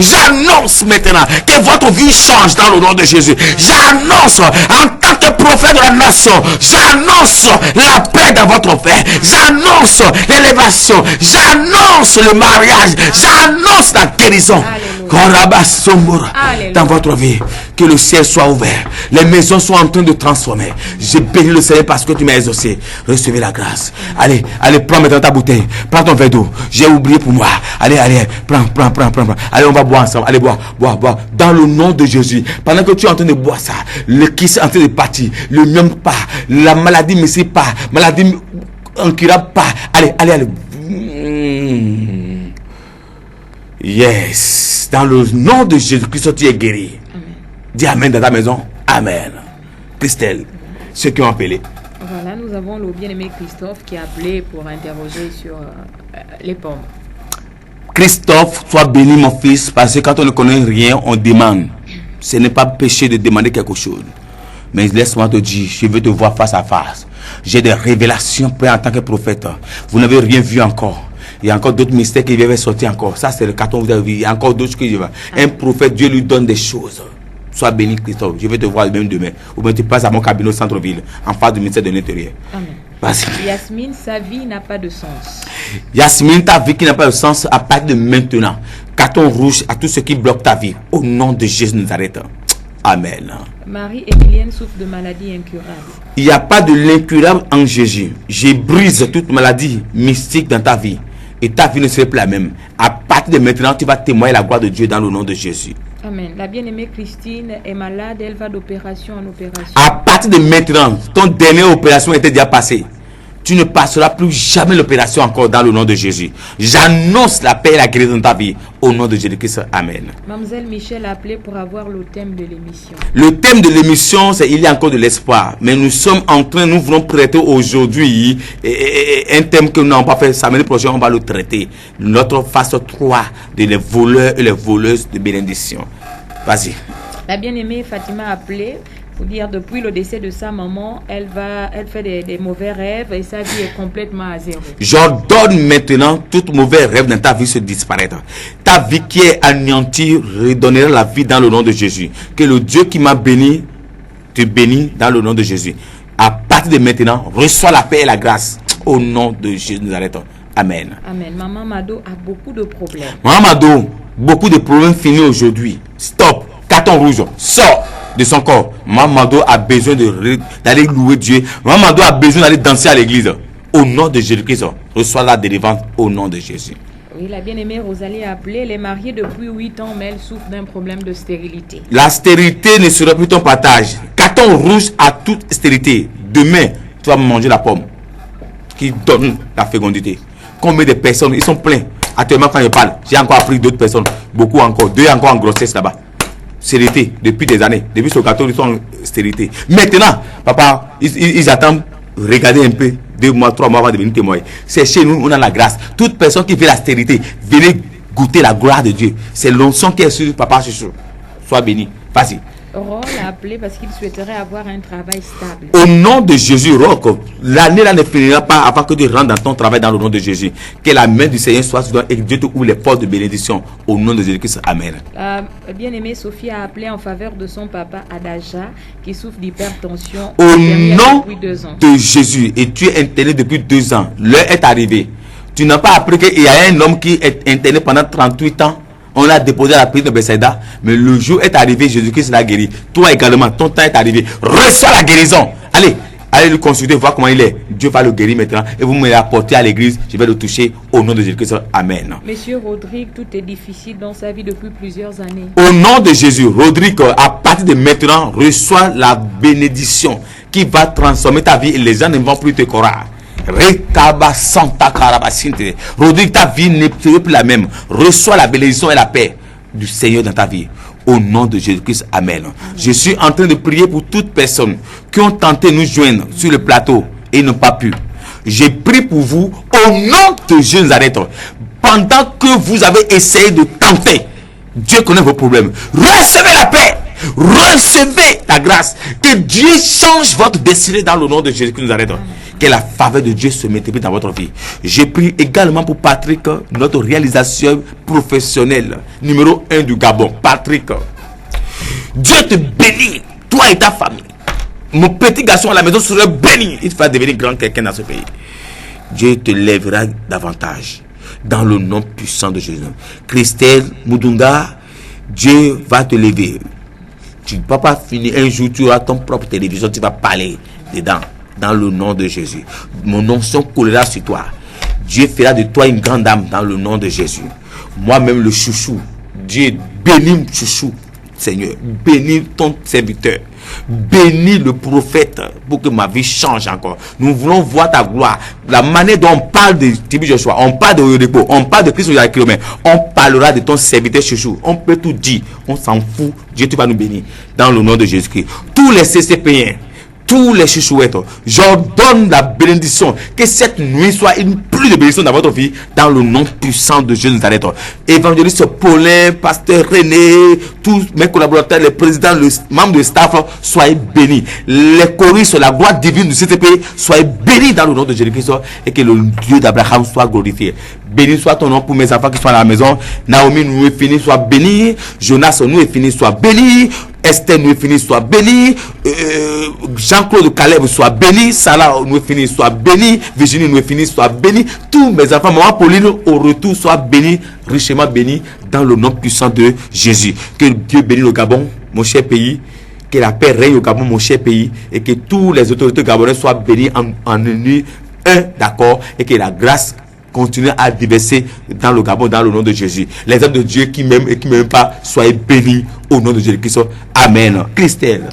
Speaker 3: J'annonce maintenant que votre vie change dans le nom de Jésus. J'annonce en tant que prophète de la nation. J'annonce la paix dans votre verre. J'annonce l'élévation. J'annonce le mariage. J'annonce la guérison. Dans votre vie, que le ciel soit ouvert, les maisons sont en train de transformer. Je bénis le Seigneur parce que tu m'as exaucé. Recevez la grâce. Allez, prends maintenant ta bouteille, prends ton verre d'eau. J'ai oublié pour moi. Allez, prends. Allez, on va boire ensemble. Allez, boire. Dans le nom de Jésus. Pendant que tu es en train de boire ça, le kiss est en train de partir. Le miome pas, la maladie ne sait pas, maladie incurable pas. Allez. Yes. Dans le nom de Jésus-Christ, tu es guéri. Amen. Dis Amen dans ta maison. Amen. Christelle, ceux qui ont appelé.
Speaker 2: Voilà, nous avons le bien-aimé Christophe qui a appelé pour interroger sur les pommes.
Speaker 3: Christophe, sois béni mon fils, parce que quand on ne connaît rien, on demande. Ce n'est pas péché de demander quelque chose. Mais laisse-moi te dire, je veux te voir face à face. J'ai des révélations pour en tant que prophète. Vous n'avez rien vu encore. Il y a encore d'autres mystères qui viennent sortir encore. Ça, c'est le carton que vous avez vu. Il y a encore d'autres qui vont. Un prophète, Dieu lui donne des choses. Sois béni, Christophe. Je vais te voir même demain. Ou bien tu passes à mon cabinet au centre-ville, en face du ministère de l'Intérieur. Vas-y.
Speaker 2: Yasmine, sa vie n'a pas de sens.
Speaker 3: Yasmine, ta vie qui n'a pas de sens à partir de maintenant. Carton rouge à tous ceux qui bloquent ta vie. Au nom de Jésus de Nazareth. Amen.
Speaker 2: Marie-Émilienne souffre de maladies incurables.
Speaker 3: Il n'y a pas de l'incurable en Jésus. Je brise toute maladie mystique dans ta vie. Et ta vie ne serait plus la même. À partir de maintenant, tu vas témoigner la gloire de Dieu dans le nom de Jésus.
Speaker 2: Amen. La bien-aimée Christine est malade, elle va d'opération en opération.
Speaker 3: À partir de maintenant, ton dernière opération était déjà passée. Tu ne passeras plus jamais l'opération encore dans le nom de Jésus. J'annonce la paix et la guérison dans ta vie au nom de Jésus-Christ. Amen.
Speaker 2: Mademoiselle Michel a appelé pour avoir le thème de l'émission.
Speaker 3: Le thème de l'émission, c'est il y a encore de l'espoir. Mais nous sommes en train, nous voulons traiter aujourd'hui un thème que nous n'avons pas fait. Samedi prochain, on va le traiter. Notre phase 3 de les voleurs et les voleuses de bénédiction. Vas-y.
Speaker 2: La bien-aimée Fatima a appelé Faut dire, depuis le décès de sa maman, elle fait des mauvais rêves et sa vie est complètement à zéro.
Speaker 3: J'ordonne maintenant tout mauvais rêve dans ta vie se disparaître. Ta vie qui est anéantie redonnera la vie dans le nom de Jésus. Que le Dieu qui m'a béni te bénisse dans le nom de Jésus. À partir de maintenant, reçois la paix et la grâce au nom de Jésus. Nous arrêtons. Amen.
Speaker 2: Amen. Maman Mado a beaucoup de problèmes.
Speaker 3: Maman Mado, beaucoup de problèmes finis aujourd'hui. Stop. Carton rouge. Sors de son corps. Maman Mado a besoin d'aller louer Dieu. Maman Mado a besoin d'aller danser à l'église. Au nom de Jésus-Christ, reçois la délivrance au nom de Jésus.
Speaker 2: Oui, la bien-aimée Rosalie a appelé. Elle est mariée depuis 8 ans, mais elle souffre d'un problème de stérilité.
Speaker 3: La stérilité ne sera plus ton partage. Carton rouge à toute stérilité. Demain, tu vas manger la pomme qui donne la fécondité. Combien de personnes, ils sont pleins. Actuellement, quand je parle, j'ai encore appris d'autres personnes. Beaucoup encore. 2 encore en grossesse là-bas. Stérilité, depuis des années. Depuis ce carton, ils sont en stérilité. Maintenant, papa, ils attendent, regardez un peu. 2 mois, 3 mois avant de devenir témoin. C'est chez nous, on a la grâce. Toute personne qui fait la stérilité, venez goûter la gloire de Dieu. C'est l'onction qui est sur papa, chouchou. Sois béni. Vas-y.
Speaker 2: Roll a appelé parce qu'il souhaiterait avoir un travail stable.
Speaker 3: Au nom de Jésus, Rock, l'année là ne finira pas avant que tu rentres dans ton travail dans le nom de Jésus. Que la main du Seigneur soit sur toi et que Dieu te ouvre les portes de bénédiction. Au nom de Jésus-Christ. Amen.
Speaker 2: Bien-aimée Sophie a appelé en faveur de son papa Adaja qui souffre d'hypertension.
Speaker 3: Au nom
Speaker 2: depuis 2 ans.
Speaker 3: de Jésus, et tu es interné depuis 2 ans. L'heure est arrivée. Tu n'as pas appris qu'il y a un homme qui est interné pendant 38 ans. On l'a déposé à la prison de Bethsaida, mais le jour est arrivé, Jésus-Christ l'a guéri. Toi également, ton temps est arrivé. Reçois la guérison. Allez le consulter, voir comment il est. Dieu va le guérir maintenant et vous me l'apportez à l'église. Je vais le toucher au nom de Jésus-Christ. Amen.
Speaker 2: Monsieur Rodrigue, tout est difficile dans sa vie depuis plusieurs années.
Speaker 3: Au nom de Jésus, Rodrigue, à partir de maintenant, reçois la bénédiction qui va transformer ta vie et les gens ne vont plus te croire. Rodrigue, ta vie n'est plus la même. Reçois la bénédiction et la paix du Seigneur dans ta vie. Au nom de Jésus-Christ, amen. Je suis en train de prier pour toutes personnes qui ont tenté de nous joindre sur le plateau et n'ont pas pu. J'ai prié pour vous au nom de Jésus Nazareth. Pendant que vous avez essayé de tenter, Dieu connaît vos problèmes. Recevez la paix. Recevez la grâce. Que Dieu change votre destinée dans le nom de Jésus-Christ Nazareth. Que la faveur de Dieu se multiplie dans votre vie. J'ai prié également pour Patrick, notre réalisateur professionnel numéro 1 du Gabon. Patrick, Dieu te bénit, toi et ta famille. Mon petit garçon à la maison sera béni. Il va devenir grand quelqu'un dans ce pays. Dieu te lèvera davantage dans le nom puissant de Jésus. Christelle Moudunga, Dieu va te lever. Tu ne vas pas finir un jour, tu auras ton propre télévision, tu vas parler dedans. Dans le nom de Jésus. Mon onction coulera sur toi. Dieu fera de toi une grande âme dans le nom de Jésus. Moi-même le chouchou. Dieu bénit chouchou, Seigneur. Bénis ton serviteur. Bénis le prophète pour que ma vie change encore. Nous voulons voir ta gloire. La manière dont on parle de Tibi Joshua, on parle de Rodrigo, on parle de Christ aux kilomètres, on parlera de ton serviteur chouchou. On peut tout dire. On s'en fout. Dieu, tu vas nous bénir. Dans le nom de Jésus-Christ. Tous les CCPiens, tous les chouchouettes, j'ordonne la bénédiction. Que cette nuit soit une pluie de bénédiction dans votre vie, dans le nom puissant de Jésus Nazareth. Évangéliste Paulin, pasteur René, tous mes collaborateurs, les présidents, les membres de staff, soyez bénis. Les choristes, la gloire divine du CTP, soyez bénis dans le nom de Jésus-Christ et que le Dieu d'Abraham soit glorifié. Béni soit ton nom pour mes enfants qui sont à la maison. Naomi, nous est fini, soit béni. Jonas, nous est fini, soit béni. Esther, nous est fini, soit béni. Jean-Claude Caleb, soit béni. Salah, nous est fini, soit béni. Virginie, nous est fini, soit béni. Tous mes enfants, maman Pauline, au retour, soit béni, richement béni, dans le nom puissant de Jésus. Que Dieu bénisse le Gabon, mon cher pays. Que la paix règne au Gabon, mon cher pays. Et que tous les autorités gabonaises soient bénis en unis, d'accord. Et que la grâce continue à déverser dans le Gabon, dans le nom de Jésus. Les hommes de Dieu qui m'aiment et qui ne m'aiment pas, soyez bénis au nom de Jésus-Christ. Amen. Christelle.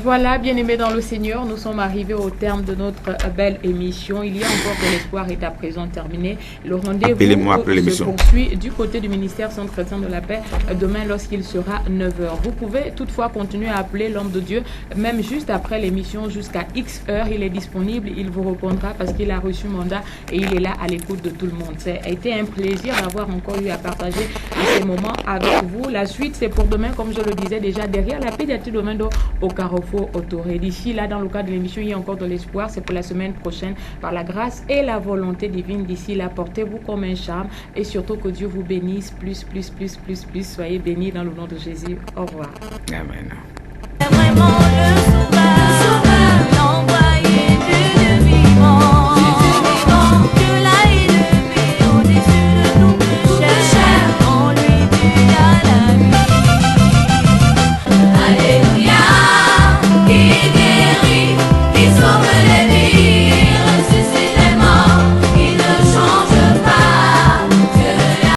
Speaker 2: Voilà, bien-aimés dans le Seigneur, nous sommes arrivés au terme de notre belle émission. Il y a encore de l'espoir est à présent terminé. Le rendez-vous se poursuit du côté du ministère Centre chrétien de la paix demain lorsqu'il sera 9h. Vous pouvez toutefois continuer à appeler l'homme de Dieu, même juste après l'émission, jusqu'à X heures. Il est disponible, il vous répondra parce qu'il a reçu mandat et il est là à l'écoute de tout le monde. Ça a été un plaisir d'avoir encore eu à partager ces moments avec vous. La suite, c'est pour demain, comme je le disais déjà, derrière la pédiatrie de Mendo au Carreau. Carrefour Autoré. D'ici là, dans le cadre de l'émission, il y a encore de l'espoir. C'est pour la semaine prochaine, par la grâce et la volonté divine. D'ici là, portez-vous comme un charme et surtout que Dieu vous bénisse plus. Soyez bénis dans le nom de Jésus. Au revoir.
Speaker 3: Amen.